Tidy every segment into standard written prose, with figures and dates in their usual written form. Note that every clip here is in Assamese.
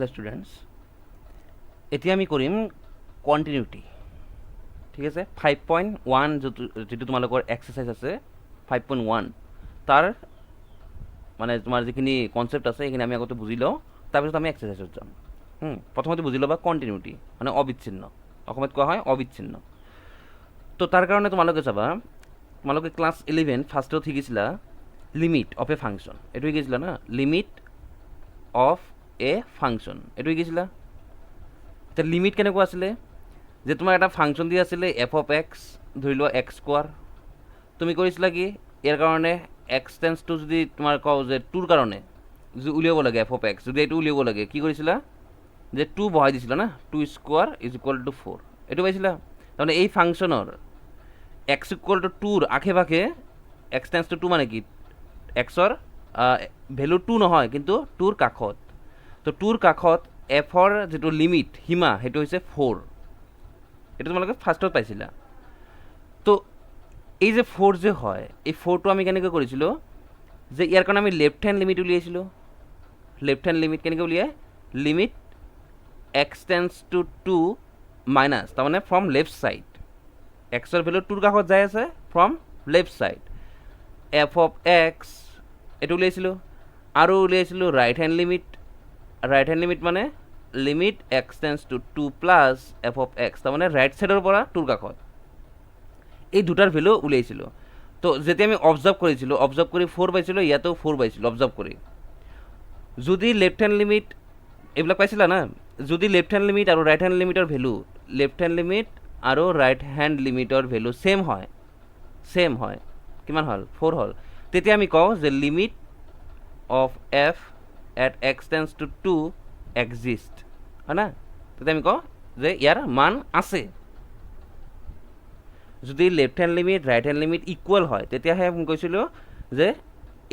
हेलो स्टूडेंट्स এতিয়া আমি কৰিম কন্টিনিউটি ঠিক আছে 5.1 যেটো তোমালোকৰ এক্সাৰসাইজ আছে 5.1 তাৰ মানে তোমাৰ যিখিনি কনসেপ্ট আছে এইখিনি আমি আগতে বুজি লওঁ তাৰপিছত আমি এক্সাৰসাইজত যাম প্ৰথমতে বুজি ল'বা কন্টিনিউটি মানে অবিচ্ছিন্ন অসমত কোৱা হয় অবিচ্ছিন্ন তো তাৰ কাৰণে তোমালোকে চাবা তোমালোকে ক্লাস 11 ফাৰ্ষ্টত শিকিছিলা লিমিট অফ এ ফাংশন এটো শিকিছিলা না লিমিট অফ এ ফাংশন এটো শিকিছিলা তো লিমিট কেনেকুৱা আছিলে যে তোমাৰ এটা ফাংশন দি আছিলে f অফ x ধৰি লোৱা x স্কয়াৰ তুমি কৰিছিলা কি ইয়াৰ কাৰণে x টেন্স টু যদি তোমাৰ কও যে 2 ৰ কাৰণে যদি উলিয়াব লাগে f অফ x যদি এটো উলিয়াব লাগে কি কৰিছিলা যে 2 বহাই দিছিলা না 2 স্কয়াৰ ইজ ইকুয়াল টু 4 এটো পাইছিলা মানে এই ফাংশনৰ x ইকুয়াল টু 2 ৰ আখে-পাখে x টেন্স টু 2 মানে কি x ৰ ভ্যালু 2 নহয় কিন্তু 2 ৰ কাখত তো 2 ৰ কাখত f ৰ যেটো লিমিট সীমা হেতু হৈছে 4 এটা তোমালোকে ফার্স্টত পাইছিলা তো এই যে 4 যে হয় এই 4 টো আমি কেনেকৈ কৰিছিলো যে ইয়াৰ কাৰণে আমি লেফট হ্যান্ড লিমিট উলিয়াইছিলো লেফট হ্যান্ড লিমিট কেনেকৈ উলিয়াই limit x tends to 2 minus তাৰ মানে ফ্ৰম লেফট সাইড x ৰ ভ্যালু 2 ৰ কাখত যায় আছে from left side f of x এটো উলিয়াইছিলো আৰু উলিয়াইছিলো ৰাইট হ্যান্ড লিমিট মানে limit x tends to 2 plus f of x তাৰ মানে ৰাইট সাইডৰ পৰা 2 ৰ কাখত এই দুটাৰ ভ্যালু উলিয়াইছিলো তো যেতিয়া আমি অবজাৰ্ভ কৰিছিলো অবজাৰ্ভ কৰি 4 পাইছিলো ইয়াতো 4 পাইছিলো অবজাৰ্ভ কৰি যদি লেফট হ্যান্ড লিমিট এইবিলাক পাইছিলা না যদি লেফট হ্যান্ড লিমিট আৰু ৰাইট হ্যান্ড লিমিটৰ ভ্যালু লেফট হ্যান্ড লিমিট আৰু ৰাইট হ্যান্ড লিমিটৰ ভ্যালু সেম হয় কিমান হল 4 হল তেতিয়া আমি কও যে limit of f at x tends to 2 exist হয় না তেতিয়া আমি কও যে ইয়াৰ মান আছে যদি left hand limit right hand limit equal হয় তেতিয়াহে আমি কৈছিলো যে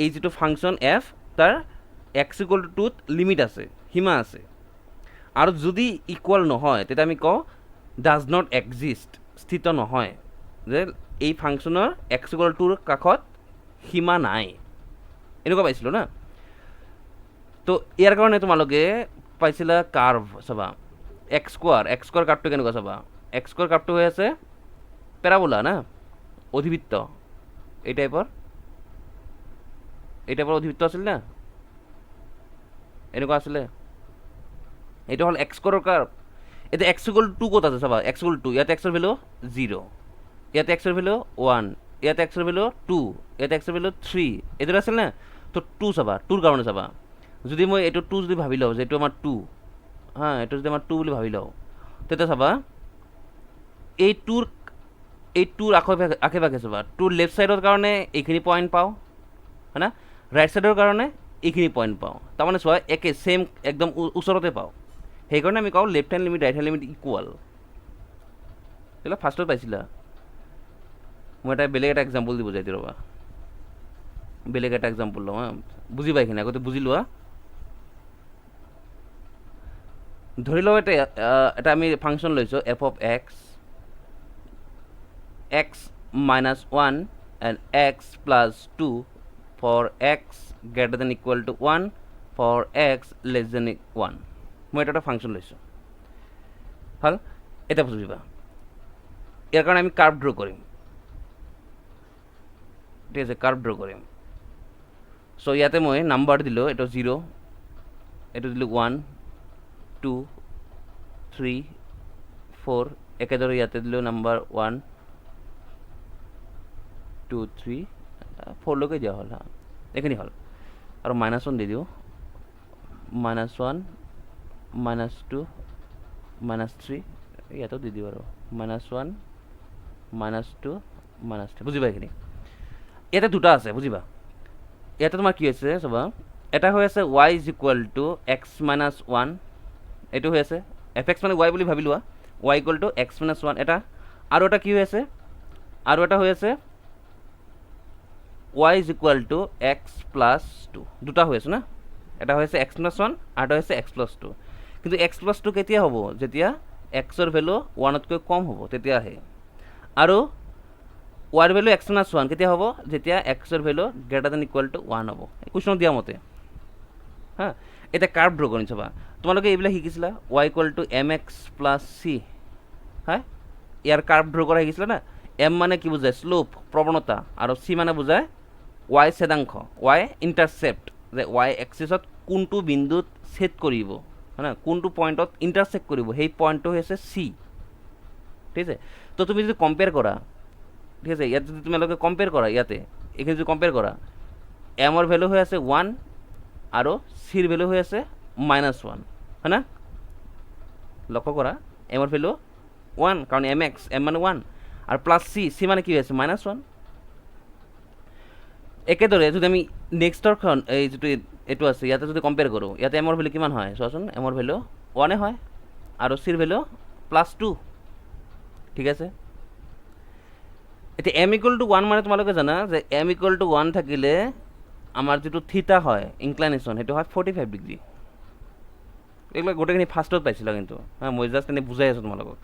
এই যেটো ফাংশন f তাৰ x ইকুয়াল টু 2 ত লিমিট আছে সীমা আছে আৰু যদি ইকুয়াল নহয় তেতিয়া আমি কও ডাজ নট এক্সিস্ট স্থিত নহয় যে এই ফাংশনৰ x ইকুয়াল টু ৰ কাখত সীমা নাই এনেকুৱা পাইছিলো না তো ইয়াৰ কাৰণে তোমালোকে পাইছিলা কাৰ্ভ চাবা x স্কয়াৰ কাৰ্ভটো কেনেকুৱা চাবা x স্কয়াৰ কাৰ্ভটো হৈ আছে প্যাৰাবোলা না অধিবৃত্ত এই টাইপৰ অধিবৃত্ত আছিল না এনেকুৱা আছিল এটা হল x স্কয়াৰৰ কার্ভ এটা x ইকুয়াল টু 2 কত আছে চাবা x ইকুয়াল টু ইয়াতে x এর ভ্যালু 0 ইয়াতে x এর ভ্যালু 1 ইয়াতে x এর ভ্যালু 2 ইয়াতে x এর ভ্যালু 3 এটো আছিল না তো 2 চাবা 2 ৰ কাৰণে চাবা যদি মই এটো 2 যদি ভাবি লও যে এটো আমাৰ 2 হ্যাঁ এটো যদি আমাৰ 2 বুলি ভাবি লও তেতিয়া চাবা এই 2 আখে পাখে চাবা 2 লেফট সাইডৰ কাৰণে এইখিনি পয়েন্ট পাও হয় না ৰাইট সাইডৰ কাৰণে এইখিনি পয়েন্ট পাও তাৰ মানে চোৱা একে সেম একদম ওচৰতে পাও সেই কাৰণে আমি কও left hand limit right hand limit equal এলা ফাৰ্স্টত পাইছিলা মই এটা বেলেগ এটা এক্সাম্পল দি বুজাই দিৰবা বেলেগ এটা এক্সাম্পল লও বুজি পাইখিনি আগতে বুজি লোৱা ধৰি লও এটা আমি ফাংশন লৈছো f of x minus 1 and x plus 2 for x greater than equal to 1 for x less than 1 মই এটা ফাংশন লৈছো হল এটা বুজিবা ইয়াৰ কাৰণে আমি কাৰ্ভ ড্ৰ কৰিম ঠিক আছে কাৰ্ভ ড্ৰ কৰিম সো ইয়াতে মই নাম্বাৰ দিলো এটা 0 এটা দিলো 1 2 3 4 একেদৰে ইয়াতে দিলো নাম্বার 1 2 3 4 লকে দিয়া হল হ্যাঁ এখানে হল আর -1 দি দিও -1 -2 -3 ইয়াতো দি দিও আৰু -1 -2 -3 বুজিবা এখানে এটা দুটা আছে বুজিবা এটা তোমাৰ কি আছে চাবা এটা হৈ আছে y = x - 1 এটো হৈ আছে fx মানে y বুলি ভাবি লোৱা y = x - 1 এটা আৰু এটা কি হৈ আছে আৰু এটা হৈ আছে y = x + 2 দুটা হৈ আছে না এটা হৈ আছে x + 1 আৰু এটা হৈছে x + 2 কিন্তু x + 2 কেতিয়া হ'ব যেতিয়া x ৰ ভ্যালু 1 তকৈ কম হ'ব তেতিয়া আহে আৰু y ৰ ভ্যালু x - 1 কেতিয়া হ'ব যেতিয়া x ৰ value greater than equal to 1 হ'ব কোৱেশ্চন দিয়া মতে হ্যাঁ এতিয়া কাৰ্ভ ড্ৰ কৰিম চাবা তোমালোকে এইবিলাক শিকিছিলা y=mx + c হয় ইয়াৰ কাৰ্ভ ড্ৰ কৰা শিকিছিলা না m মানে কি বুজায় স্লোপ প্ৰৱণতা আৰু c মানে বুজায় y ছেদাংশ y ইণ্টাৰচেপ্ট যে y এক্সিছত কোনটো বিন্দুত ছেদ কৰিব হয় না কোনটো পইণ্টত ইণ্টাৰচেক্ট কৰিব সেই পইণ্টটো হৈছে c ঠিক আছে তো তুমি যদি কম্পেয়াৰ কৰা ঠিক আছে ইয়াত যদি তোমালোকে কম্পেয়াৰ কৰা ইয়াতে এইখিনি যদি কম্পেয়াৰ কৰা এমৰ ভেলু হৈ আছে 1 আৰু চিৰ ভেলু হৈ আছে -1 হয় না লক্ষ্য কৰা এমৰ ভেলু 1 কাৰণ mx m মানে 1 আৰু প্লাছ c মানে কি হৈ আছে -1 একেদৰে যদি আমি নেক্সটৰখন এই যিটো এইটো আছে ইয়াতে যদি কম্পেয়াৰ কৰোঁ ইয়াতে এমৰ ভেলু কিমান হয় চোৱাচোন এমৰ ভেলু 1 হয় আৰু চিৰ ভেলু +2 ঠিক আছে এতিয়া m=1 মানে তোমালোকে জানা যে m=1 থাকিলে আমাৰ যিটো থিটা হয় ইনক্লাইনেশ্যন সেইটো হয় 45 ডিগ্ৰী এইবিলাক গোটেইখিনি ফাৰ্ষ্টত পাইছিলা কিন্তু মই জাষ্ট এনে বুজাই আছোঁ তোমালোকক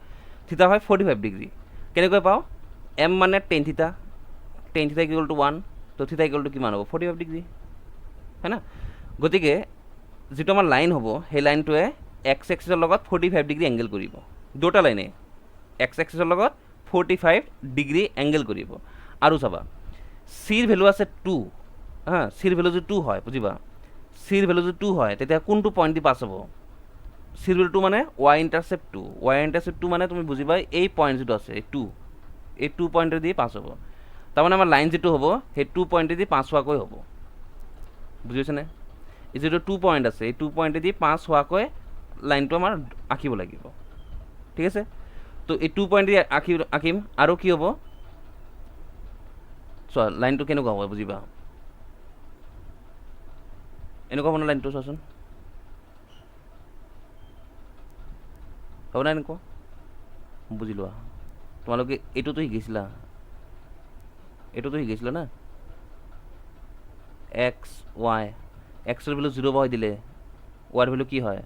থিটা হয় 45 ডিগ্ৰী কেনেকৈ পাওঁ m মানে tan থিটা = 1 তো থিটা কিমান হ'ব 45 ডিগ্ৰী হয় না গতিকে যিটো আমাৰ লাইন হ'ব সেই লাইনটোৱে এক্স এক্সিছৰ লগত 45 ডিগ্ৰী এংগেল কৰিব দুটা লাইনে এক্স এক্সিছৰ লগত 45 ডিগ্ৰী এংগেল কৰিব আৰু চাবা চিৰ ভেলু আছে 2 হা চিৰ ভেলু যদি 2 হয় বুজিবা চিৰ ভেলু যদি 2 হয় তেতিয়া কোনটো পইণ্ট দি পাছ হ'ব চিৰ ভেলু 2 মানে y ইণ্টাৰচেপ্ট 2 মানে তুমি বুজিবা এই পইণ্ট যিটো আছে এই 2 পইণ্টে দি পাছ হ'ব তাৰমানে আমাৰ লাইন যিটো হ'ব সেই 2 পইণ্টে দি পাছ হোৱাকৈ হ'ব বুজি পাইছেনে এই যিটো 2 পইণ্ট আছে এই 2 পইণ্টে দি পাছ হোৱাকৈ লাইনটো আমাৰ আঁকিব লাগিব ঠিক আছে তো এই 2 পইণ্ট দি আঁকিম আৰু কি হ'ব চোৱা লাইনটো কেনেকুৱা হ'ব বুজিবা এনেকুৱা হ'ব না লাইনটো চোৱাচোন হ'ব না এনেকুৱা বুজি লোৱা তোমালোকে এইটোতো শিকিছিলা না এক্স ৱাই এক্সৰ ভেলু 0 বহাই দিলে ৱাইৰ ভেলু কি হয়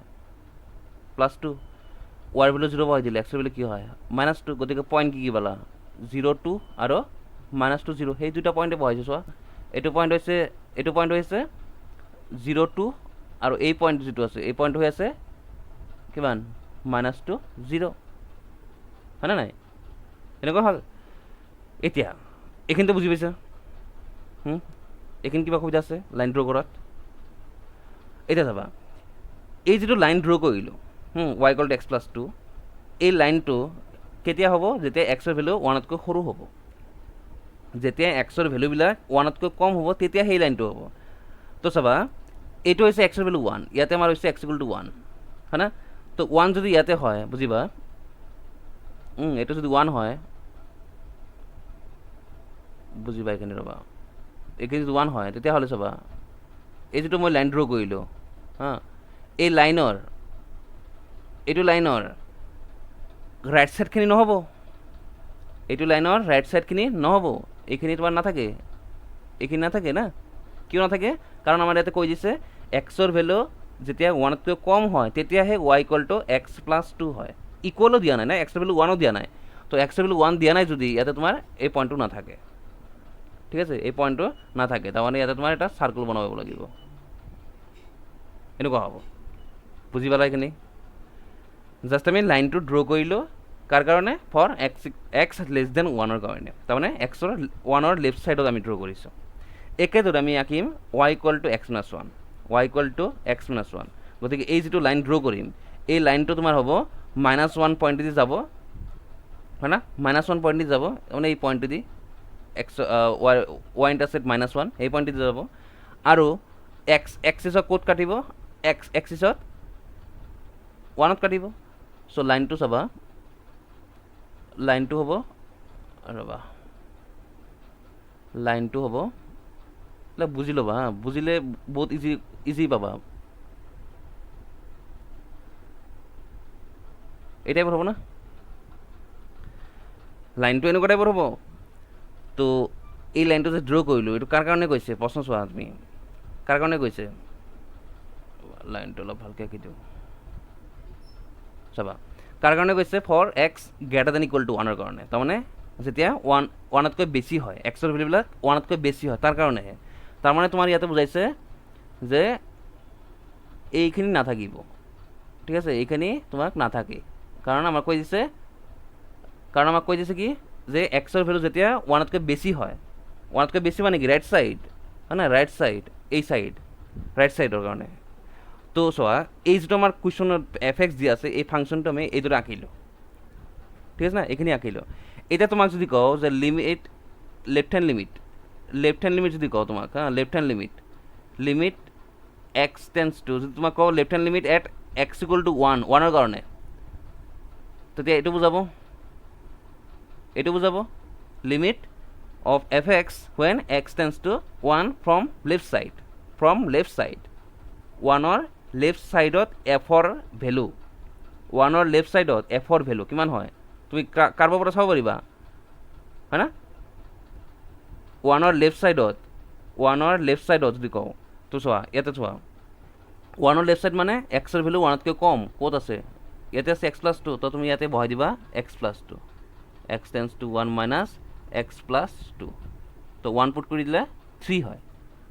+2 ৱাইৰ ভেলু 0 বহাই দিলে এক্সৰ ভেলু কি হয় -2 গতিকে পইণ্ট কি পালা 0 2 আৰু -2 0 সেই দুটা পইণ্টে বহাইছোঁ চোৱা এইটো পইণ্ট হৈছে 0 2 আৰু এই পইণ্ট যিটো আছে এই পইণ্ট হৈ আছে কিমান -2 0 হয় না নাই এনেকুৱা হ'ল এতিয়া এইখিনিতে বুজি পাইছা এইখিনি কিবা সুবিধা আছে লাইন ড্ৰ কৰাত এতিয়া চাবা এই যিটো লাইন ড্ৰ কৰিলোঁ y=x+2 এই লাইনটো কেতিয়া হ'ব যেতিয়া এক্সৰ ভেলু 1তকৈ সৰু হ'ব যেতিয়া এক্সৰ ভেলুবিলাক 1তকৈ কম হ'ব তেতিয়া সেই লাইনটো হ'ব তো চাবা এইটো হৈছে এক্সৰ ভেলু 1 ইয়াতে আমাৰ হৈছে x=1 হয় না তো 1 যদি ইয়াতে হয় বুজিবা এইটো যদি 1 হয় বুজিবা এইখিনি ৰ'বা এইখিনি যদি 1 হয় তেতিয়াহ'লে চাবা এই যিটো মই লাইন ড্ৰ কৰিলোঁ হা এই এইটো লাইনৰ ৰাইট ছাইডখিনি নহ'ব এইটো লাইনৰ ৰাইট ছাইডখিনি নহ'ব এইখিনি তোমাৰ নাথাকে এইখিনি নাথাকে না কিয় নাথাকে কাৰণ আমাৰ ইয়াতে কৈ দিছে এক্সৰ ভেলু যেতিয়া 1তকৈ কম হয় তেতিয়াহে y=x+2 হয় ইকুৱেলো দিয়া নাই না এক্সৰ ভেলু 1ও দিয়া নাই তো এক্সৰ ভেলু 1 দিয়া নাই যদি ইয়াতে তোমাৰ এই পইণ্টটো নাথাকে ঠিক আছে এই পইণ্টটো নাথাকে তাৰমানে ইয়াতে তোমাৰ এটা চাৰ্কল বনাব লাগিব এনেকুৱা হ'ব বুজি পালা এইখিনি জাষ্ট আমি লাইনটো ড্ৰ কৰিলোঁ কাৰ কাৰণে ফৰ এক্স <1 কাৰণে তাৰমানে এক্সৰ 1ৰ লেফ্ট ছাইডত আমি ড্ৰ কৰিছোঁ একেদৰে আমি আঁকিম y=x-1 গতিকে এই যিটো লাইন ড্ৰ কৰিম এই লাইনটো তোমাৰ হ'ব -1 পইণ্ট দি যাব হয় না -1 পইণ্ট দি যাব মানে এই পইণ্টটো দি এক্স y ইণ্টাৰচেপ্ট -1 এই পইণ্টটো দি যাব আৰু এক্সিছত ক'ত কাটিব এক্সিছত 1ত কাটিব চ' লাইনটো চাবা লাইনটো হ'ব ৰ'বা লাইনটো হ'ব বুজি ল'বা হা বুজিলে বহুত ইজি পাবা এই টাইপৰ হ'ব না লাইনটো এনেকুৱা টাইপৰ হ'ব তো এই লাইনটো যে ড্ৰ কৰিলোঁ এইটো কাৰ কাৰণে কৈছে প্ৰশ্ন চোৱা তুমি কাৰ কাৰণে কৈছে লাইনটো অলপ ভালকৈ আঁকি দিওঁ চাবা কাৰ কাৰণে কৈছে ফৰ এক্স >= 1 কাৰণে তাৰমানে যেতিয়া 1তকৈ বেছি হয় এক্সৰ ভেলুবিলাক 1তকৈ বেছি হয় তাৰ কাৰণেহে তাৰমানে তোমাৰ ইয়াতে বুজাইছে যে এইখিনি নাথাকিব, ঠিক আছে, এইখিনি তোমাক নাথাকে, কাৰণ আমাক কৈ দিছে কি যে এক্সৰ ভেলু যেতিয়া ওৱানতকৈ বেছি হয়, ওৱানতকৈ বেছি মানে কি ৰাইট ছাইড হয় না, ৰাইট ছাইড এই ছাইড ৰাইট ছাইডৰ কাৰণে। তো চোৱা এই যিটো আমাৰ কুৱেশ্যনত এফ এক্স যি আছে এই ফাংচনটো আমি এইদৰে আঁকিলোঁ, ঠিক আছে না, এইখিনি আঁকিলোঁ। এতিয়া তোমাক যদি কওঁ যে লিমিট লেফ্ট হেণ্ড লিমিট যদি কওঁ তোমাক হা, left hand limit x tends two, যদি তোমাক কওঁ left hand limit at x equal two ওৱানৰ কাৰণে, তেতিয়া এইটো বুজাব limit of F x when x tends to one from left side, ওৱানৰ লেফ্ট ছাইডত এফৰ ভেলু, ওৱানৰ লেফ্ট ছাইডত এফৰ ভেলু কিমান হয় তুমি কাৰোবাৰ পৰা চাব পাৰিবা হয় না। ওৱানৰ লেফ্ট ছাইডত যদি কওঁ তো চোৱা ইয়াতে চোৱা, ওৱানৰ লেফ্ট ছাইড মানে এক্সৰ ভেলু ওৱানতকৈ কম ক'ত আছে, ইয়াতে আছে এক্স প্লাছ টু, তো তুমি ইয়াতে বহাই দিবা x plus two, x tends to one minus x plus two, তো ওৱান পুট কৰি দিলে 3 হয়,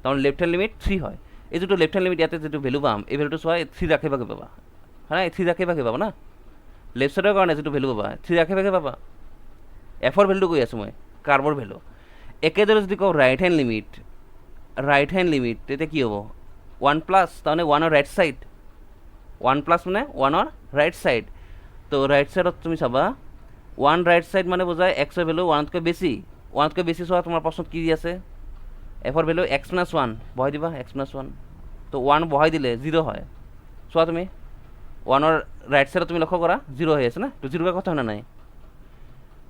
তাৰমানে লেফ্ট হেণ্ড লিমিট 3 হয়। এই যিটো লেফ্ট হেণ্ড লিমিট ইয়াতে যিটো ভেলু পাম এই ভেলুটো চোৱা 3 আশে পাশে পাবা হয় না, 3 আশে পাশে পাবা না, লেফ্ট ছাইডৰ কাৰণে যিটো ভেলু পাবা 3 আশে পাশে পাবা, এফৰ ভেলুটো কৈ আছোঁ মই, কাৰ্বৰ ভেলু। একেদৰে যদি কওঁ ৰাইট হেণ্ড লিমিট তেতিয়া কি হ'ব 1 প্লাছ, তাৰমানে ওৱানৰ ৰাইট ছাইড, 1 প্লাছ মানে ওৱানৰ ৰাইট ছাইড, তো ৰাইট ছাইডত তুমি চাবা 1 ৰাইট ছাইড মানে বুজায় এক্সৰ ভেলু ওৱানতকৈ বেছি চোৱা তোমাৰ প্ৰশ্নত কি আছে, এফৰ ভেলু এক্স প্লাছ 1 বহাই দিবা এক্স প্লাছ 1, তো 1 বহাই দিলে 0 হয়, চোৱা তুমি ওৱানৰ ৰাইট ছাইডত তুমি লক্ষ্য কৰা 0 হৈ আছে না, তো 0 কথা হয় না নাই,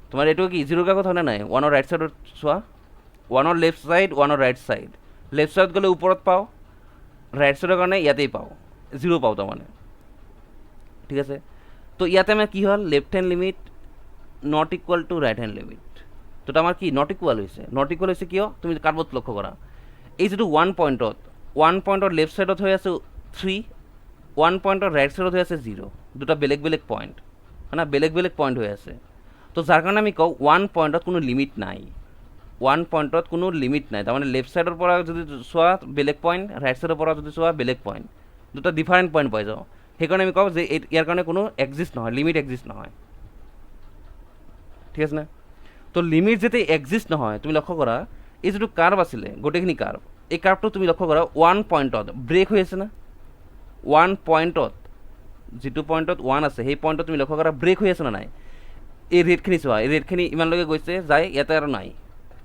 তোমাৰ এইটো কি 0 কথা হয় না নাই, ওৱানৰ ৰাইট ছাইডত চোৱা, ওৱানৰ লেফ্ট ছাইড ওৱানৰ ৰাইট ছাইড, লেফ্ট ছাইডত গ'লে ওপৰত পাওঁ, ৰাইট ছাইডৰ কাৰণে ইয়াতেই পাওঁ 0 পাওঁ তাৰমানে, ঠিক আছে। তো ইয়াতে আমাৰ কি হ'ল left hand limit not equal to right hand limit, তো আমাৰ কি নট ইকুৱেল হৈছে কিয় তুমি কাৰ্বত লক্ষ্য কৰা, এই যিটো 1 পইণ্টত লেফ্ট ছাইডত হৈ আছে 3, 1 পইণ্টৰ ৰাইট ছাইডত হৈ আছে 0, দুটা বেলেগ পইণ্ট হয় না, বেলেগ পইণ্ট হৈ আছে, তো যাৰ কাৰণে আমি কওঁ 1 পইণ্টত কোনো লিমিট নাই, তাৰমানে লেফ্ট ছাইডৰ পৰা যদি চোৱা বেলেগ পইণ্ট, ৰাইট ছাইডৰ পৰা যদি চোৱা বেলেগ পইণ্ট, দুটা ডিফাৰেণ্ট পইণ্ট পাই যাওঁ, সেইকাৰণে আমি কওঁ যে ইয়াৰ কাৰণে কোনো লিমিট এক্সিষ্ট নহয়, ঠিক আছে না। তো লিমিট যেতিয়া এক্সিষ্ট নহয় তুমি লক্ষ্য কৰা এই যিটো কাৰ্ভ আছিলে গোটেইখিনি কাৰ্ভ, এই কাৰ্ভটো তুমি লক্ষ্য কৰা 1 পইণ্টত ব্ৰেক হৈ আছে না, 1 পইণ্টত যিটো পইণ্টত 1 আছে সেই পইণ্টত তুমি লক্ষ্য কৰা ব্ৰেক হৈ আছে না নাই, এই ৰেটখিনি চোৱা, এই ৰেটখিনি ইমানলৈকে গৈছে যায় ইয়াতে আৰু নাই,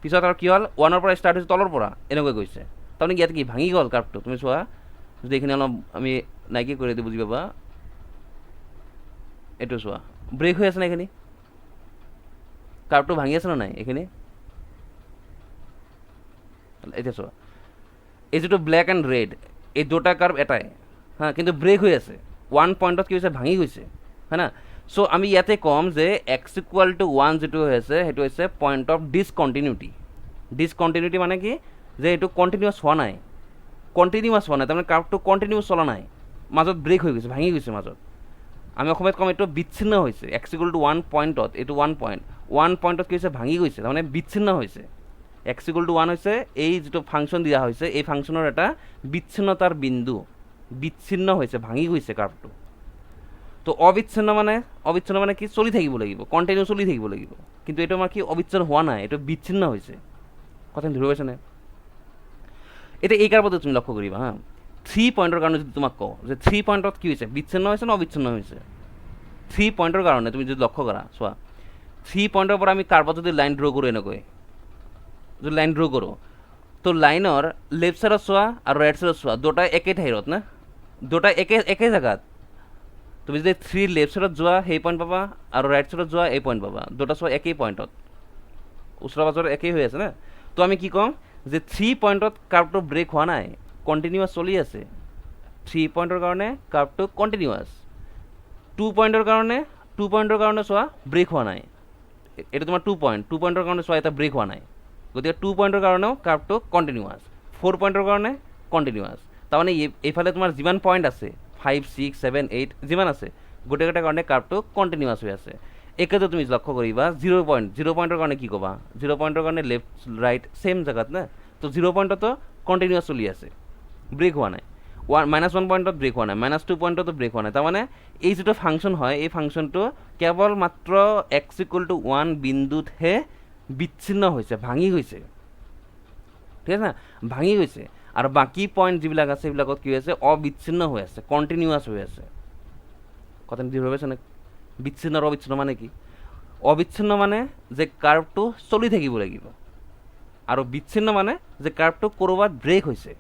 পিছত আৰু কি হ'ল 1ৰ পৰা ষ্টাৰ্ট হৈছে তলৰ পৰা এনেকৈ গৈছে, তাৰমানে ইয়াতে কি ভাঙি গ'ল কাৰ্ভটো, তুমি চোৱা যদি এইখিনি অলপ আমি নাইকি কৰি দিওঁ বুজি পাবা, এইটো চোৱা ব্ৰেক হৈ আছে না, এইখিনি কাৰ্ভটো ভাঙি আছে না নাই এইখিনি, এতিয়া চোৱা এই যিটো ব্লেক এণ্ড ৰেড এই দুটা কাৰ্ভ এটাই হা, কিন্তু ব্ৰেক হৈ আছে 1 পইণ্টত কি হৈছে ভাঙি গৈছে হয় না। চ' আমি ইয়াতে ক'ম যে এক্স ইকুৱেল টু 1 যিটো হৈ আছে সেইটো হৈছে পইণ্ট অফ ডিছকণ্টিনিউটি মানে কি যে এইটো কণ্টিনিউৱাছ হোৱা নাই, তাৰমানে কাৰ্ভটো কণ্টিনিউৱাছ চলা নাই, মাজত ব্ৰেক হৈ গৈছে, ভাঙি গৈছে মাজত, আমি অসমীয়াত ক'ম এইটো বিচ্ছিন্ন হৈছে, এক্স ইকুৱেল টু 1 পইণ্টত, এইটো 1 পইণ্টত কি হৈছে ভাঙি গৈছে, তাৰমানে বিচ্ছিন্ন হৈছে, এক্স ইকুৱেল টু 1 হৈছে এই যিটো ফাংচন দিয়া হৈছে এই ফাংচনৰ এটা বিচ্ছিন্নতাৰ বিন্দু, বিচ্ছিন্ন হৈছে ভাঙি গৈছে কাৰ্ভটো। তো অবিচ্ছিন্ন মানে কি চলি থাকিব লাগিব, কণ্টিনিউ চলি থাকিব লাগিব, কিন্তু এইটো আমাৰ কি অবিচ্ছিন্ন হোৱা নাই, এইটো বিচ্ছিন্ন হৈছে, কথাখিনি ধৰি পাইছানে। এতিয়া এই কাৰ্ভটো তুমি লক্ষ্য কৰিবা হা, 3 পইণ্টৰ কাৰণে যদি তোমাক কওঁ যে 3 পইণ্টত কি হৈছে বিচ্ছিন্ন হৈছে নে অবিচ্ছিন্ন হৈছে, 3 পইণ্টৰ কাৰণে তুমি যদি লক্ষ্য কৰা চোৱা 3 পইণ্টৰ পৰা আমি কাৰ্ভত যদি লাইন ড্ৰ কৰোঁ এনেকৈ, যদি লাইন ড্ৰ কৰোঁ তো লাইনৰ লেফ্ট ছাইডত চোৱা আৰু ৰাইট ছাইডত চোৱা দুটা একে ঠাইত না, দুটা একে জেগাত, তুমি যদি 3 লেফ্ট ছাইডত যোৱা সেই পইণ্ট পাবা আৰু ৰাইট ছাইডত যোৱা এই পইণ্ট পাবা, দুটা চোৱা একেই পইণ্টত ওচৰে পাজৰে একেই হৈ আছে না। তো আমি কি ক'ম যে 3 পইণ্টত কাৰ্ভটো ব্ৰেক হোৱা নাই, কণ্টিনিউৱাছ চলি আছে, 3 পইণ্টৰ কাৰণে কাৰ্ভটো কণ্টিনিউৱাছ, 2 পইণ্টৰ কাৰণে চোৱা ব্ৰেক হোৱা নাই, এইটো তোমাৰ 2 পইণ্টৰ কাৰণে চোৱা এটা ব্ৰেক হোৱা নাই, গতিকে 2 পইণ্টৰ কাৰণেও কাৰ্ভটো কণ্টিনিউৱাছ, 4 পইণ্টৰ কাৰণে কণ্টিনিউৱাছ, তাৰমানে এইফালে তোমাৰ যিমান পইণ্ট আছে 5, 6, 7, 8 যিমান আছে গোটেইকেইটাৰ কাৰণে কাৰ্ভটো কণ্টিনিউৱাছ হৈ আছে। একেতো তুমি লক্ষ্য কৰিবা 0 পইণ্টৰ কাৰণে কি ক'বা, 0 পইণ্টৰ কাৰণে লেফ্ট ৰাইট ছেইম জেগাত না, তো 0 পইণ্টতো কণ্টিনিউৱাছ চলি আছে, ব্ৰেক হোৱা নাই, -1 পইণ্টত ব্ৰেক হোৱা নাই, -2 পইণ্টতো ব্ৰেক হোৱা নাই। তাৰমানে এই যিটো ফাংচন হয় এই ফাংচনটো কেৱল মাত্ৰ x=1 বিন্দুতহে বিচ্ছিন্ন হৈছে, ভাঙি গৈছে, ঠিক আছে না, ভাঙি গৈছে। আৰু বাকী পইণ্ট যিবিলাক আছে সেইবিলাকত কি হৈছে, অবিচ্ছিন্ন হৈ আছে, কণ্টিনিউৱাছ হৈ আছে। কথা বুজি পাইছে নে? বিচ্ছিন্ন আৰু অবিচ্ছিন্ন মানে কি? অবিচ্ছিন্ন মানে যে কাৰ্ভটো চলি থাকিব লাগিব, আৰু বিচ্ছিন্ন মানে যে কাৰ্ভটো ক'ৰবাত ব্ৰেক হৈছে,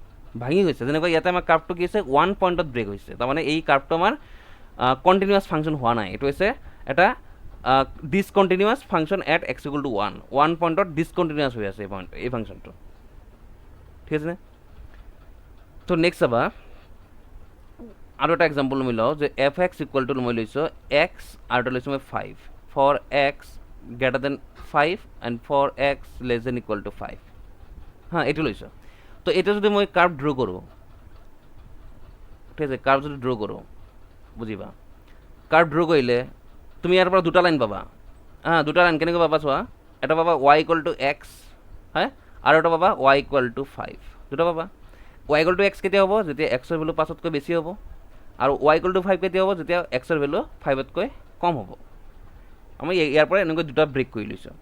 ভাঙি গৈছে। যেনেকৈ ইয়াতে আমাৰ কাৰ্ভটো কি হৈছে, 1 পইণ্টত ব্ৰেক হৈছে, তাৰমানে এই কাৰ্ভটো আমাৰ কণ্টিনিউৱাছ ফাংচন হোৱা নাই, এইটো হৈছে এটা ডিছকণ্টিনিউৱাছ ফাংচন এট x=1, 1 পইণ্টত ডিছকণ্টিনিউৱাছ হৈ আছে এই ফাংচনটো, ঠিক আছে নে? তো নেক্সট চাবা আৰু এটা এক্সাম্পল মই লওঁ যে f(x) মই লৈছোঁ x আৰু এটা লৈছোঁ মই 5 for x greater than 5 and for x less than equal to 5, হ্যাঁ এইটো লৈছোঁ। তো এটা যদি মই কাৰ্ভ ড্ৰ কৰোঁ, ঠিক আছে, কাৰ্ভ যদি ড্ৰ কৰোঁ বুজিবা, কাৰ্ভ ড্ৰ কৰিলে তুমি ইয়াৰ পৰা দুটা লাইন পাবা, দুটা লাইন কেনেকৈ পাবা চোৱা, এটা পাবা y=x, হয়, আৰু এটা পাবা y=5, দুটা পাবা। y=x কেতিয়া হ'ব, যেতিয়া x-ৰ ভেলু 5তকৈ বেছি হ'ব, আৰু y=5 কেতিয়া হ'ব, যেতিয়া x-ৰ ভেলু 5তকৈ কম হ'ব। আমি ইয়াৰ পৰা এনেকৈ দুটা ব্ৰেক কৰি লৈছোঁ।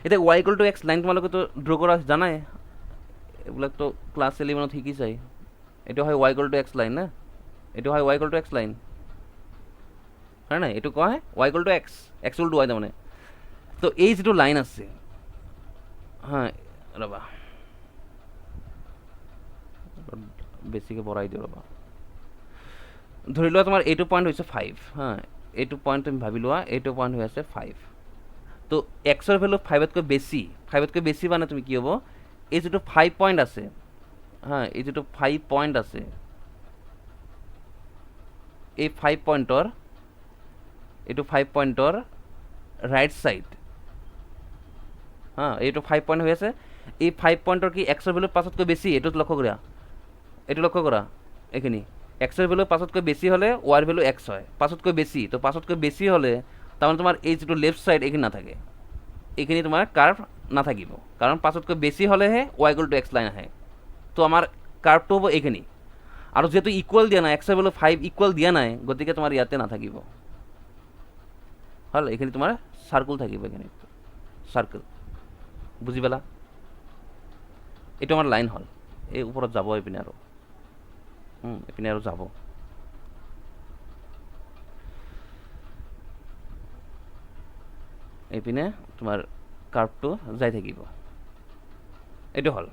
এতিয়া y=x লাইন তোমালোকেতো ড্ৰ কৰা জানাই, এইবিলাকতো ক্লাছ 11ত শিকিছাই। এইটো হয় y=x লাইন না, এইটো হয় y=x লাইন, হয় নাই, এইটো কোৱা হয় y=x, x=y তাৰমানে। তো এই যিটো লাইন আছে, হয় ৰ'বা বেছিকৈ বঢ়াই দিওঁ ৰ'বা, ধৰি লোৱা তোমাৰ এইটো পইণ্ট হৈছে 5, হা, এইটো পইণ্ট তুমি ভাবি লোৱা, এইটো পইণ্ট হৈ আছে 5। তো x-ৰ ভেলু 5তকৈ বেছি, 5তকৈ বেছি মানে তুমি কি হ'ব, এই যিটো 5 পইণ্ট আছে, হা, এই যিটো 5 পইণ্ট আছে, এই 5 পইণ্টৰ, এইটো 5 পইণ্টৰ ৰাইট ছাইড, হা, এইটো 5 পইণ্ট হৈ আছে, এই 5 পইণ্টৰ কি x-ৰ ভেলু 5তকৈ বেছি, এইটোত লক্ষ্য কৰা, এইটো লক্ষ্য কৰা, এইখিনি x-ৰ ভেলু 5তকৈ বেছি হ'লে y-ৰ ভেলু x হয়, 5তকৈ বেছি, তো 5তকৈ বেছি হ'লে তাৰমানে তোমাৰ এই যিটো লেফ্ট ছাইড এইখিনি নাথাকে, এইখিনি তোমাৰ কাৰ্ভ নাথাকিব, কাৰণ 5তকৈ বেছি হ'লেহে y=x লাইন আহে। তো আমাৰ কাৰ্ভটো হ'ব এইখিনি, আৰু যিহেতু ইকুৱেল দিয়া নাই, x-ৰ ভেলু 5 ইকুৱেল দিয়া নাই, গতিকে তোমাৰ ইয়াতে নাথাকিব, হ'ল, এইখিনি তোমাৰ চাৰ্কুল থাকিব, এইখিনি চাৰ্কুল, বুজি পালা? এইটো আমাৰ লাইন হ'ল, এই ওপৰত যাব এইপিনে আৰু এইপিনে আৰু যাব, এইপিনে তোমাৰ কাৰ্ভটো যাই থাকিব, এইটো হ'ল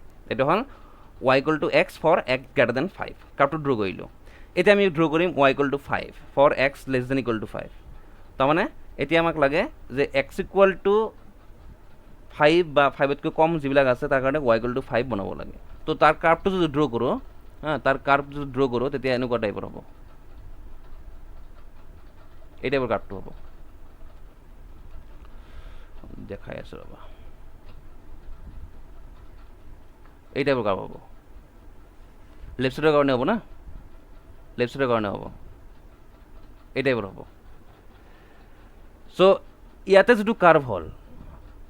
y=x for x greater than 5, কাৰ্ভটো draw কৰিলোঁ। এতিয়া আমি ড্ৰ কৰিম y=5 for x less than equal to 5, তাৰমানে এতিয়া আমাক লাগে যে x=5 বা 5তকৈ কম যিবিলাক আছে তাৰ কাৰণে y=5 বনাব লাগে। তো তাৰ কাৰ্ভটো যদি ড্ৰ কৰোঁ, হা, তাৰ কাৰ্ভ যদি ড্ৰ কৰোঁ তেতিয়া এনেকুৱা টাইপৰ হ'ব, এই টাইপৰ কাৰ্ভটো হ'ব, দেখাই আছোঁ ৰ'বা, এই টাইপৰ কাৰ্ভ হ'ব, লেফ্ট ছাইডৰ কাৰণে হ'ব না, লেফ্ট ছাইডৰ কাৰণে হ'ব, এই টাইপৰ হ'ব। চ' ইয়াতে যিটো কাৰ্ভ হ'ল,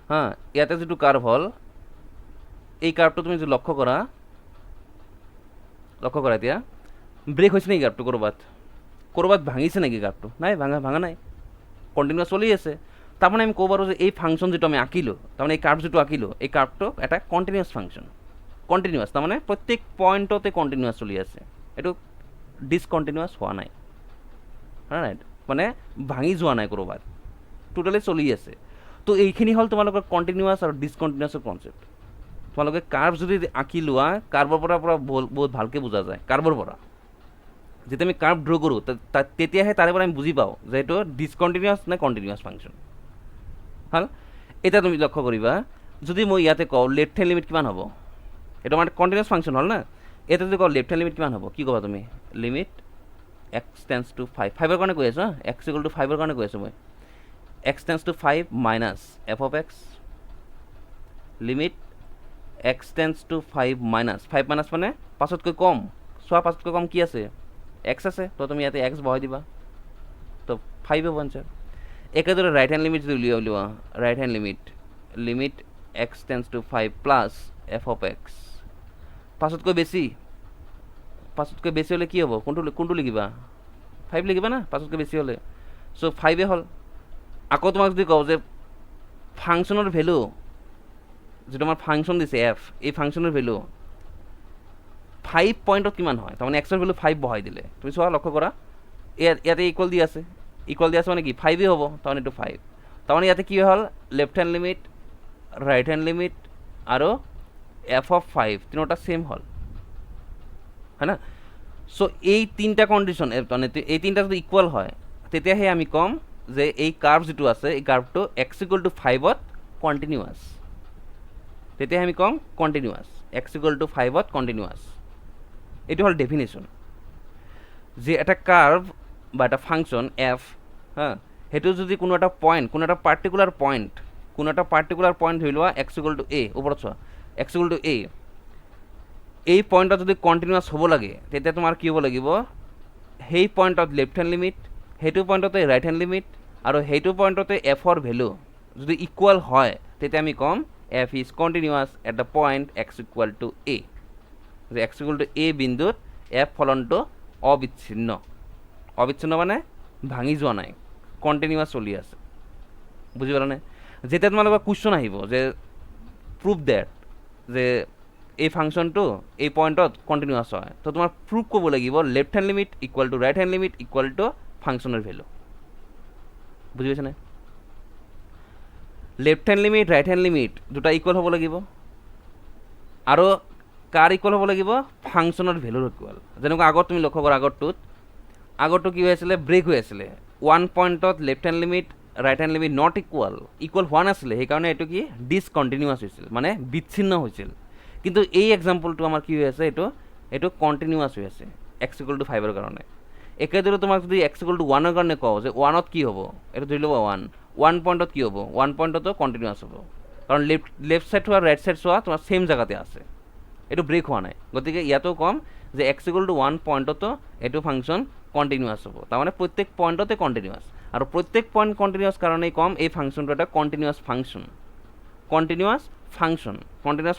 হা, ইয়াতে যিটো কাৰ্ভ হ'ল, এই কাৰ্ভটো তুমি যদি লক্ষ্য কৰা এতিয়া ব্ৰেক হৈছে নেকি কাৰ্ভটো, ক'ৰবাত ভাঙিছে নেকি কাৰ্ভটো? নাই, ভাঙা নাই, কণ্টিনিউৱাছ চলি আছে। তাৰমানে আমি ক'ব পাৰোঁ যে এই ফাংচন যিটো আমি আঁকিলোঁ, তাৰমানে এই কাৰ্ভ যিটো আঁকিলোঁ, এই কাৰ্ভটো এটা কণ্টিনিউৱাছ ফাংচন, কণ্টিনিউৱাছ তাৰমানে প্ৰত্যেক পইণ্টতে কণ্টিনিউৱাছ চলি আছে, এইটো ডিছকণ্টিনিউৱাছ হোৱা নাই, ৰাইট, মানে ভাঙি যোৱা নাই ক'ৰবাত, টোটেলি চলি আছে। তো এইখিনি হ'ল তোমালোকৰ কণ্টিনিউৱাছ আৰু ডিছকণ্টিনিউৱাছৰ কনচেপ্ট। তোমালোকে কাৰ্ভ যদি আঁকি লোৱা, কাৰ্ভৰ পৰা বহুত ভালকৈ বুজা যায়, কাৰ্ভৰ পৰা যেতিয়া আমি কাৰ্ভ ড্ৰ কৰোঁ তেতিয়াহে তাৰে পৰা আমি বুজি পাওঁ যে এইটো ডিছকণ্টিনিউৱাছ নে কণ্টিনিউৱাছ ফাংচন, হ'ল। এতিয়া তুমি লক্ষ্য কৰিবা, যদি মই ইয়াতে কওঁ লেফ্ট হেণ্ড লিমিট কিমান হ'ব, এইটো আমাৰ কণ্টিনিউৱাছ ফাংচন হ'ল না, ইয়াতে যদি কওঁ লেফ্ট হেণ্ড লিমিট কিমান হ'ব, কি ক'বা তুমি, লিমিট x টেন্স টু 5, 5ৰ কাৰণে কৈ আছোঁ, x=5ৰ কাৰণে কৈ আছোঁ মই, x tends two 5 minus f(x), limit x tends two 5 minus 5 minus মানে 5তকৈ কম, চোৱা 5তকৈ কম কি আছে, x আছে, তো তুমি ইয়াতে x বহাই দিবা, তো 5 হ'ব আনচাৰ। একেদৰে ৰাইট হেণ্ড লিমিট যদি উলিওৱা, right hand limit x tends two 5 plus f(x), 5তকৈ বেছি, 5তকৈ বেছি হ'লে কি হ'ব কোনটো লিখিবা 5 লিখিবা না 5তকৈ বেছি হ'লে চ' 5 হ'ল আকৌ তোমাক যদি কওঁ যে ফাংচনৰ ভেলু যিটো আমাৰ ফাংচন দিছে এফ এই ফাংচনৰ ভেলু 5 পইণ্টত কিমান হয় তাৰমানে এক্সৰ ভেলু 5 বহাই দিলে তুমি চোৱা লক্ষ্য কৰা ইয়াতে ইকুৱেল দি আছে মানে কি 5 হ'ব তাৰমানে এইটো 5 তাৰমানে ইয়াতে কি হ'ল left hand limit right hand limit আৰু এফ অফ 5 তিনিটা সেম হ'ল হয় না চ' এই তিনিটা কণ্ডিশ্যন মানে এই তিনিটা যদি ইকুৱেল হয় তেতিয়াহে আমি ক'ম যে এই কাৰ্ভ যিটো আছে এই কাৰ্ভটো এক্স ইকুৱেল টু 5ত কণ্টিনিউৱাছ তেতিয়াহে আমি ক'ম কণ্টিনিউৱাছ এক্স ইকুৱেল টু 5ত কণ্টিনিউৱাছ এইটো হ'ল ডেফিনেশ্যন যে এটা কাৰ্ভ বা এটা ফাংচন এফ হা সেইটো যদি কোনো এটা পাৰ্টিকুলাৰ পইণ্ট ধৰি লোৱা এক্স ইকুৱেল টু এ ওপৰত চোৱা এক্স ইকুৱেল টু এ এই পইণ্টত যদি কণ্টিনিউৱাছ হ'ব লাগে তেতিয়া তোমাৰ কি হ'ব লাগিব সেই পইণ্টত লেফ্ট হেণ্ড লিমিট সেইটো পইণ্টতে ৰাইট হেণ্ড লিমিট আৰু সেইটো পইণ্টতে এফৰ ভেলু যদি ইকুৱেল হয় তেতিয়া আমি ক'ম f is continuous at the point x equal to a যে এক্স ইকুৱেল টু এ বিন্দুত এফ ফলনটো অবিচ্ছিন্ন মানে ভাঙি যোৱা নাই কণ্টিনিউৱাছ চলি আছে বুজি পালানে যেতিয়া তোমালোকৰ কুৱেশ্যন আহিব যে প্ৰুভ ডেট যে এই ফাংচনটো এই পইণ্টত কণ্টিনিউৱাছ হয় তো তোমাৰ প্ৰুভ ক'ব লাগিব left hand limit equal to right hand limit equal to ফাংচনৰ ভেলু বুজি পাইছানে left hand limit right hand limit দুটা ইকুৱেল হ'ব লাগিব আৰু কাৰ ইকুৱেল হ'ব লাগিব ফাংচনৰ ভেলুৰ ইকুৱেল যেনেকুৱা আগত তুমি লক্ষ্য কৰা আগৰটো কি হৈ আছিলে ব্ৰেক হৈ আছিলে 1 পইণ্টত left hand limit right hand limit not equal হোৱা নাছিলে সেইকাৰণে এইটো কি ডিছকণ্টিনিউৱাছ হৈছিল মানে বিচ্ছিন্ন হৈছিল কিন্তু এই এক্সাম্পলটো আমাৰ কি হৈ আছে এইটো কণ্টিনিউৱাছ হৈ আছে এক্স ইকুৱেল টু 5ৰ কাৰণে একেদৰে তোমাক যদি এক্স ইকুৱেল টু 1ৰ কাৰণে কওঁ যে 1ত কি হ'ব এইটো ধৰি ল'ব 1 পইণ্টত কি হ'ব 1 পইণ্টতো কণ্টিনিউৱাছ হ'ব কাৰণ লেফ্ট ছাইড চোৱা ৰাইট ছাইড চোৱা তোমাৰ ছেইম জেগাতে আছে এইটো ব্ৰেক হোৱা নাই গতিকে ইয়াতো ক'ম যে এক্স ইকুৱেল টু 1 পইণ্টতো এইটো ফাংচন কণ্টিনিউৱাছ হ'ব তাৰমানে প্ৰত্যেক পইণ্টতে কণ্টিনিউৱাছ আৰু প্ৰত্যেক পইণ্ট কণ্টিনিউৱাছ কাৰণেই ক'ম এই ফাংচনটো এটা কণ্টিনিউৱাছ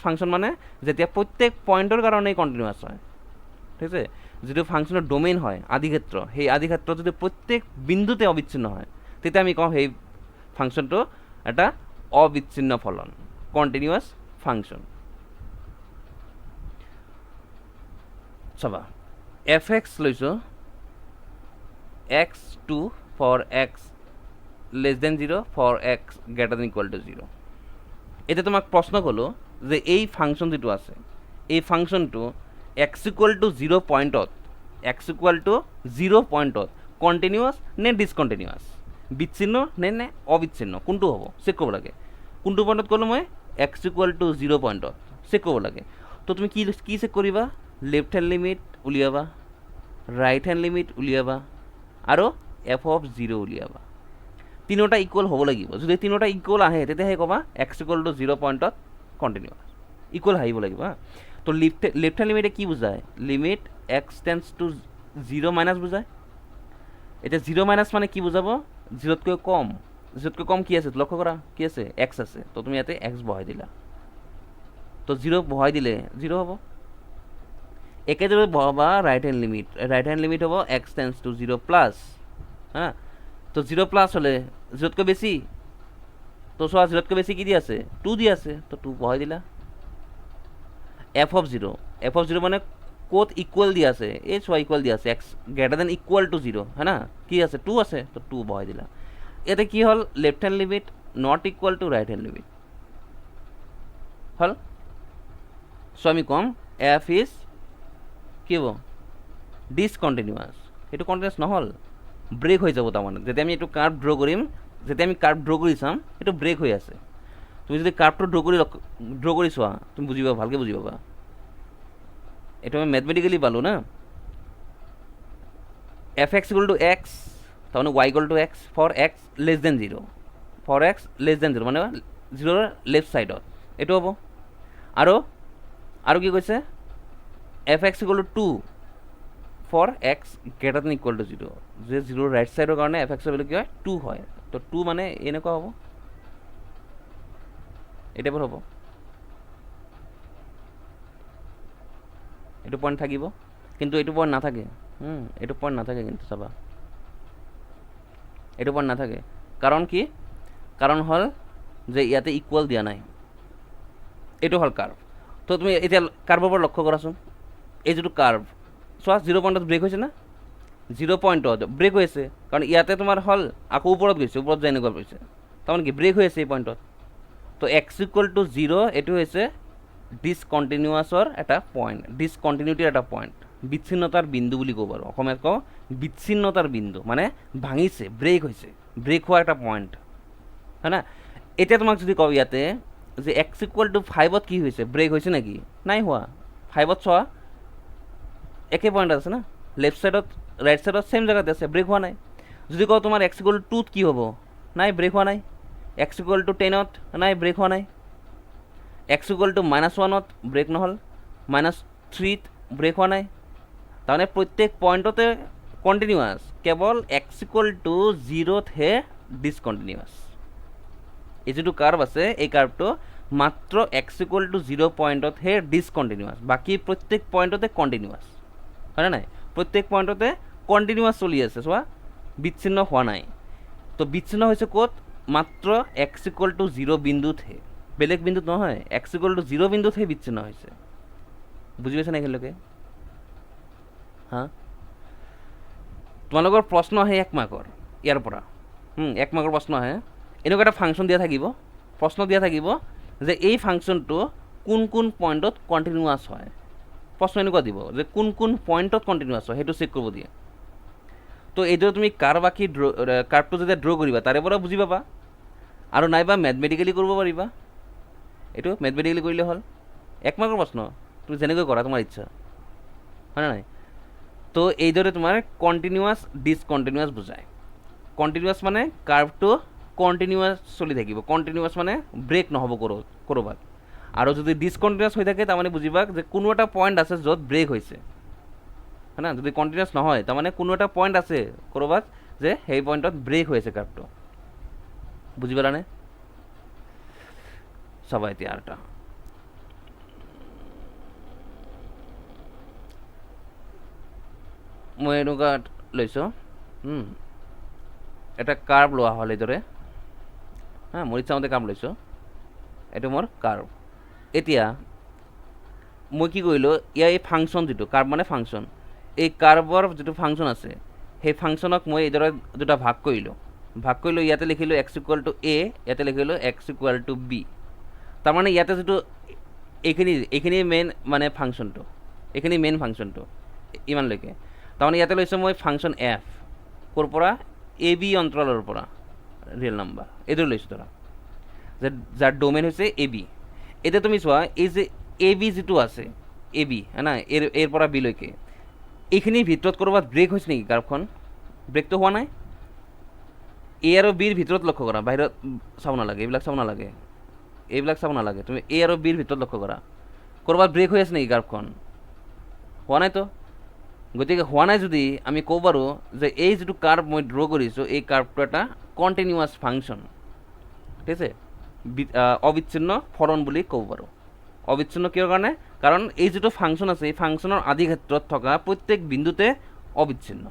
ফাংচন মানে যেতিয়া প্ৰত্যেক পইণ্টৰ কাৰণেই কণ্টিনিউৱাছ হয় ঠিক আছে যিটো ফাংচনৰ ডোমেইন হয় আদিক্ষেত্ৰ সেই আদিক্ষেত্ৰ যদি প্ৰত্যেক বিন্দুতে অবিচ্ছিন্ন হয় তেতিয়া আমি কওঁ সেই ফাংচনটো এটা অবিচ্ছিন্ন ফলন কণ্টিনিউৱাছ ফাংচন চাবা এফ এক্স লৈছোঁ x2 for x less than 0 for x greater than equal to 0 এতিয়া তোমাক প্ৰশ্ন ক'লোঁ যে এই ফাংচন যিটো আছে এই ফাংচনটো x ইকুৱেল টু 0 পইণ্টত কণ্টিনিউৱাছ নে ডিছকণ্টিনিউৱাছ বিচ্ছিন্ন নে অবিচ্ছিন্ন কোনটো হ'ব চেক কৰিব লাগে কোনটো পইণ্টত ক'লোঁ মই x ইকুৱেল টু 0 পইণ্টত চেক কৰিব লাগে তো তুমি কি চেক কৰিবা লেফ্ট হেণ্ড লিমিট উলিয়াবা ৰাইট হেণ্ড লিমিট উলিয়াবা আৰু এফ অফ 0 উলিয়াবা তিনিওটা ইকুৱেল হ'ব লাগিব যদি তিনিওটা ইকুৱেল আহে তেতিয়াহে ক'বা এক্স ইকুৱেল টু 0 পইণ্টত কণ্টিনিউৱাছ ইকুৱেল আহিব লাগিব তো লেফ্ট হেণ্ড লিমিটে কি বুজায় limit x tends to 0 minus বুজায় এতিয়া 0 মাইনাছ মানে কি বুজাব 0তকৈ কম কি আছে লক্ষ্য কৰা কি আছে এক্স আছে তো তুমি ইয়াতে এক্স বহাই দিলা তো 0 বহাই দিলে 0 হ'ব একেদৰে বহাবা ৰাইট হেণ্ড লিমিট হ'ব এক্স টেন্স টু 0 প্লাছ হা তো 0 প্লাছ হ'লে 0তকৈ বেছি তো চোৱা 0তকৈ বেছি কি দি আছে 2 দি আছে তো 2 বহাই দিলা এফ অফ 0 মানে ক'ত ইকুৱেল দি আছে এই চোৱা ইকুৱেল দি আছে x greater than equal to 0 হয় না কি আছে 2 আছে তো 2 বহাই দিলা ইয়াতে কি হ'ল left hand limit not equal to right hand limit হ'ল চ' আমি ক'ম এফ ইজ কি হ'ব ডিছকণ্টিনিউৱাছ সেইটো কণ্টিনিউৱাছ নহ'ল ব্ৰেক হৈ যাব তাৰমানে যেতিয়া আমি এইটো কাৰ্ভ ড্ৰ কৰি চাম এইটো ব্ৰেক হৈ আছে তুমি যদি কাৰ্ভটো ড্ৰ কৰি চোৱা তুমি বুজিবা ভালকৈ বুজি পাবা এইটো আমি মেথমেটিকেলি পালোঁ না f x equal to x তাৰমানে y equal to x for x less than 0 মানে 0ৰ লেফ্ট ছাইডত এইটো হ'ব আৰু কি কৈছে f x equal to 2 for x greater than equal to 0 যে 0ৰ ৰাইট ছাইডৰ কাৰণে এফ এক্সৰ ভেলু কি হয় 2 হয় তো 2 মানে এনেকুৱা হ'ব এই টাইপৰ হ'ব এইটো পইণ্ট থাকিব কিন্তু এইটো পইণ্ট নাথাকে, এইটো পইণ্ট নাথাকে কিন্তু চাবা, এইটো পইণ্ট নাথাকে। কাৰণ কি? কাৰণ হ'ল যে ইয়াতে ইকুৱেল দিয়া নাই, এইটো হ'ল কাৰ্ভ। তো তুমি এতিয়া কাৰ্ভৰ পৰা লক্ষ্য কৰাচোন, এই যিটো কাৰ্ভ চোৱা 0 পইণ্টত ব্ৰেক হৈছে না, 0 পইণ্টত ব্ৰেক হৈ আছে, কাৰণ ইয়াতে তোমাৰ হ'ল আকৌ ওপৰত গৈছে, ওপৰত যায় এনেকুৱা গৈছে, তাৰমানে কি ব্ৰেক হৈ আছে এই পইণ্টত। তো x=0 এইটো হৈছে ডিসকণ্টিনিউৱাছৰ এটা পইণ্ট, ডিসকণ্টিনিউটিৰ এটা পইণ্ট, বিচ্ছিন্নতাৰ বিন্দু বুলি ক'ব পাৰোঁ, অসমীয়াত কওঁ বিচ্ছিন্নতাৰ বিন্দু, মানে ভাঙিছে, ব্ৰেক হৈছে, ব্ৰেক হোৱা এটা পইণ্ট, হয় না। এতিয়া তোমাক যদি কওঁ ইয়াতে যে x=5ত কি হৈছে, ব্ৰেক হৈছে নেকি? নাই হোৱা। 5ত চোৱা একে পইণ্ট আছে না, লেফ্ট ছাইডত ৰাইট ছাইডত ছেম জেগাতে আছে, ব্ৰেক হোৱা নাই। যদি কওঁ তোমাৰ x=2ত কি হ'ব, নাই ব্ৰেক হোৱা নাই। x=10ত নাই ব্ৰেক হোৱা নাই। x=-1ত ব্ৰেক নহ'ল, -3ত ব্ৰেক হোৱা নাই। তাৰমানে প্ৰত্যেক পইণ্টতে কণ্টিনিউৱাছ, কেৱল x=0তহে ডিসকণ্টিনিউৱাছ। এই যিটো কাৰ্ভ আছে এই কাৰ্ভটো মাত্ৰ x=0 পইণ্টতহে ডিসকণ্টিনিউৱাছ, বাকী প্ৰত্যেক পইণ্টতে কণ্টিনিউৱাছ, হয়নে নাই? প্ৰত্যেক পইণ্টতে কণ্টিনিউৱাছ চলি আছে, চোৱা বিচ্ছিন্ন হোৱা নাই। তো বিচ্ছিন্ন হৈছে ক'ত? মাত্ৰ x=0 বিন্দুতহে, বেলেগ বিন্দুত নহয়, x=0 বিন্দুতহে বিচ্ছিন্ন হৈছে। বুজি পাইছা নাই একেলগে? হা, তোমালোকৰ প্ৰশ্ন আহে 1 মাৰ্কৰ ইয়াৰ পৰা, 1 মাৰ্কৰ প্ৰশ্ন আহে। এনেকুৱা এটা ফাংচন দিয়া থাকিব, প্ৰশ্ন দিয়া থাকিব যে এই ফাংচনটো কোন কোন পইণ্টত কণ্টিনিউৱাছ হয়। প্ৰশ্ন এনেকুৱা দিব যে কোন কোন পইণ্টত কণ্টিনিউৱাছ হয়, সেইটো চেক কৰিব দিয়ে। তো এইদৰে তুমি কাৰ্ভ আঁকি কাৰ্ভটো যেতিয়া ড্ৰ' কৰিবা তাৰে পৰা বুজি পাবা, আৰু নাইবা মেথমেটিকেলি কৰিব পাৰিবা। এইটো মেথমেটিকেলি কৰিলে হ'ল, 1 মাৰ্কৰ প্ৰশ্ন, তুমি যেনেকৈ কৰা তোমাৰ ইচ্ছা, হয়নে নাই? তো এইদৰে তোমাৰ কণ্টিনিউৱাছ ডিসকণ্টিনিউৱাছ বুজায়। কণ্টিনিউৱাছ মানে কাৰ্ভটো কণ্টিনিউৱাছ চলি থাকিব, কণ্টিনিউৱাছ মানে ব্ৰেক নহ'ব ক'ৰবাত। আৰু যদি ডিসকণ্টিনিউৱাছ হৈ থাকে তাৰমানে বুজিবা যে কোনো এটা পইণ্ট আছে য'ত ব্ৰেক হৈছে, হয় না। যদি কণ্টিনিউৱাছ নহয় তাৰমানে কোনো এটা পইণ্ট আছে ক'ৰবাত যে সেই পইণ্টত ব্ৰেক হৈ আছে কাৰ্ভটো। বুজি পালানে? চাবা এতিয়া আৰু এটা, মই এনেকুৱা লৈছোঁ, এটা কাৰ্ভ লোৱা হ'ল এইদৰে, মোৰ ইচ্ছামতে কাৰ্ভ লৈছোঁ, এইটো মোৰ কাৰ্ভ। এতিয়া মই কি কৰিলোঁ, ইয়াৰ এই ফাংচন যিটো কাৰ্ভ মানে ফাংচন, এই কাৰ্ভৰ যিটো ফাংচন আছে সেই ফাংচনক মই এইদৰে দুটা ভাগ কৰিলোঁ, ইয়াতে লিখিলোঁ x=a, ইয়াতে লিখিলোঁ x=b। তাৰমানে ইয়াতে যিটো এইখিনি মেইন মানে ফাংচনটো, এইখিনি মেইন ফাংচনটো ইমানলৈকে। তাৰমানে ইয়াতে লৈছোঁ মই ফাংচন f, ক'ৰ পৰা? ab অন্তৰালৰ পৰা, ৰিয়েল নাম্বাৰ এইদৰে লৈছোঁ ধৰা, যে যাৰ ডোমেইন হৈছে ab। এতিয়া তুমি চোৱা এই যে ab যিটো আছে, ab হয় না, এৰ পৰা বিলৈকে, এইখিনিৰ ভিতৰত ক'ৰবাত ব্ৰেক হৈছে নেকি কাৰ্ভখন? ব্ৰেকটো হোৱা নাই। a আৰু b ৰ ভিতৰত লক্ষ্য কৰা, বাহিৰত চাব নালাগে, এইবিলাক চাব নালাগে, তুমি a আৰু b ৰ ভিতৰত লক্ষ্য কৰা, ক'ৰবাত ব্ৰেক হৈ আছে নেকি কাৰ্ভখন? হোৱা নাইতো। গতিকে হোৱা নাই যদি আমি ক'ব পাৰোঁ যে এই যিটো কাৰ্ভ মই ড্ৰ কৰিছোঁ এই কাৰ্ভটো এটা কণ্টিনিউৱাছ ফাংচন, ঠিক আছে, অবিচ্ছিন্ন ফলন বুলি ক'ব পাৰোঁ। অবিচ্ছিন্ন কিহৰ কাৰণে? কাৰণ এই যিটো ফাংচন আছে এই ফাংচনৰ আদি ক্ষেত্ৰত থকা প্ৰত্যেক বিন্দুতে অবিচ্ছিন্ন,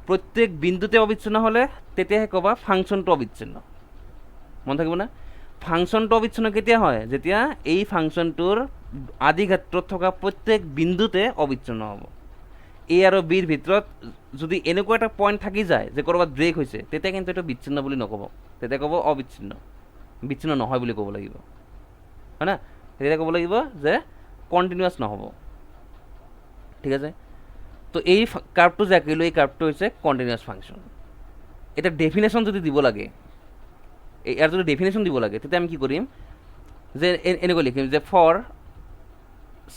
প্ৰত্যেক বিন্দুতে অবিচ্ছিন্ন হ'লে তেতিয়াহে ক'বা ফাংচনটো অবিচ্ছিন্ন। মন থাকিব না? ফাংচনটো অবিচ্ছিন্ন কেতিয়া হয়? যেতিয়া এই ফাংচনটোৰ আদি ক্ষেত্ৰত থকা প্ৰত্যেক বিন্দুতে অবিচ্ছিন্ন হ'ব। a আৰু b ৰ ভিতৰত যদি এনেকুৱা এটা পইণ্ট থাকি যায় যে ক'ৰবাত ব্ৰেক হৈছে, তেতিয়া কিন্তু এইটো বিচ্ছিন্ন বুলি নক'ব, তেতিয়া ক'ব অবিচ্ছিন্ন, বিচ্ছিন্ন নহয় বুলি ক'ব লাগিব, হয় না। তেতিয়া ক'ব লাগিব যে কণ্টিনিউৱাছ নহ'ব, ঠিক আছে। তো এই কাৰ্ভটো যে আঁকিলোঁ এই কাৰ্ভটো হৈছে কণ্টিনিউৱাছ ফাংচন। এতিয়া ডেফিনেশ্যন যদি দিব লাগে, ইয়াৰ যদি ডেফিনেশ্যন দিব লাগে তেতিয়া আমি কি কৰিম, যে এনেকৈ লিখিম যে ফৰ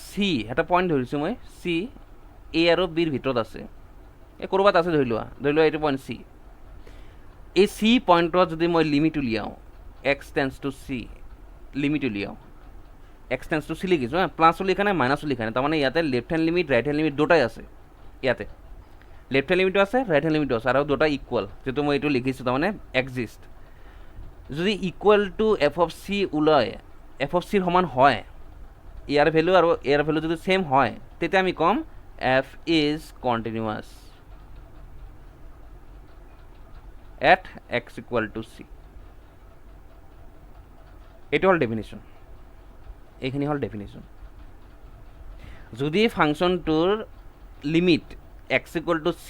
চি, এটা পইণ্ট ধৰিছোঁ মই, চি a আৰু b ৰ ভিতৰত আছে, এই ক'ৰবাত আছে ধৰি লোৱা এইটো পইণ্ট c। এই c পইণ্টত যদি মই লিমিট উলিয়াওঁ, x→c, লিমিট উলিয়াওঁ, x→c লিখিছোঁ, প্লাছো লিখা নাই মাইনাছো লিখা নাই, তাৰমানে ইয়াতে left hand limit right hand limit দুটাই আছে। ইয়াতে লেফ্ট হেণ্ড লিমিটো আছে, ৰাইট হেণ্ড লিমিটো আছে, আৰু দুটা ইকুৱেল, যিটো মই এইটো লিখিছোঁ তাৰমানে এক্সিষ্ট। যদি ইকুৱেল টু f(c) ওলায়, f(c) ৰ সমান হয়, ইয়াৰ ভেলু আৰু ইয়াৰ ভেলু যদি ছেম হয়, তেতিয়া আমি ক'ম f is continuous at x equal to c এটা হল ডেফিনেশন এইখিনি হল ডেফিনেশন যদি ফাংশনটোৰ limit x equal to c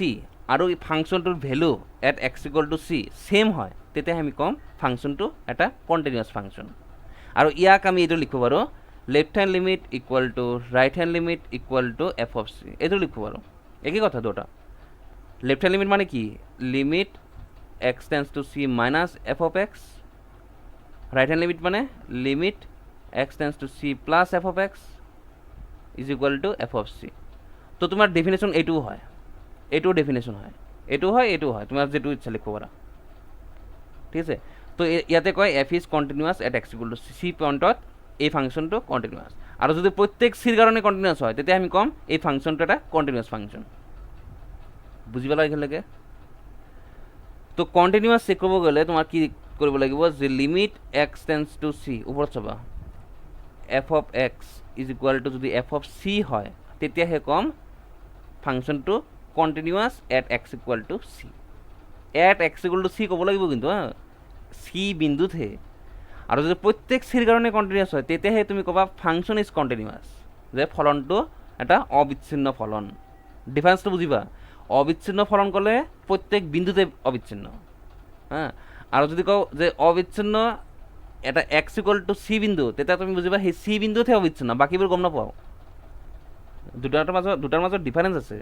আৰু এই ফাংশনটোৰ value at x equal to c same হয় তেতিয়া আমি কম ফাংশনটো এটা কন্টিনিউয়াস ফাংশন আৰু ইয়াক আমি এইটো লিখিব পাৰো left hand limit equal to right hand limit equal to f of c এইটো লিখিব পাৰো একই কথা দুটা লেফট হ্যান্ড লিমিট মানে কি limit x tends to c minus f of x right hand limit মানে limit x tends to c plus f of x is equal to f of c তো তোমার ডেফিনেশন এটু হয় এটু ডেফিনেশন হয় এটু হয় এটু হয় তোমার যেটু ইচ্ছা লিখব পারা ঠিক আছে তো ইয়াতে কয় f is continuous at x equal to c পয়েন্টত এই ফাংশনটো কন্টিনিউয়াস আর যদি প্রত্যেক সির কারণে কন্টিনিউয়াস হয় তেতে আমি কম এই ফাংশনটো এটা কন্টিনিউয়াস ফাংশন বুঝি পালা এখানলৈকে তো কন্টিনিউয়াস চেক কৰিব গ'লে তোমাৰ কি কৰিব লাগিব যে limit x tends two c ওপৰত চাবা f of x is equal to যদি f of c হয় তেতিয়াহে কম ফাংশনটো continuous at x equal to c at x equal to c ক'ব লাগিব কিন্তু c বিন্দুতহে আৰু যদি প্ৰত্যেক চিৰ কাৰণে কন্টিনিউয়াস হয় তেতিয়াহে তুমি ক'বা ফাংশন ইজ কন্টিনিউয়াস যে ফলনটো এটা অবিচ্ছিন্ন ফলন ডিফারেন্সটো বুজিবা অবিচ্ছিন্ন ফলন ক'লে প্রত্যেক বিন্দুতে অবিচ্ছিন্ন হ্যাঁ আর যদি কও যে অবিচ্ছিন্ন এটা x ইকুয়াল টু c বিন্দু তেতিয়া তুমি বুজিবা সেই c বিন্দুতে অবিচ্ছিন্ন বাকিবোৰ গম নাপাও দুটাৰ মাজত ডিফাৰেন্স আছে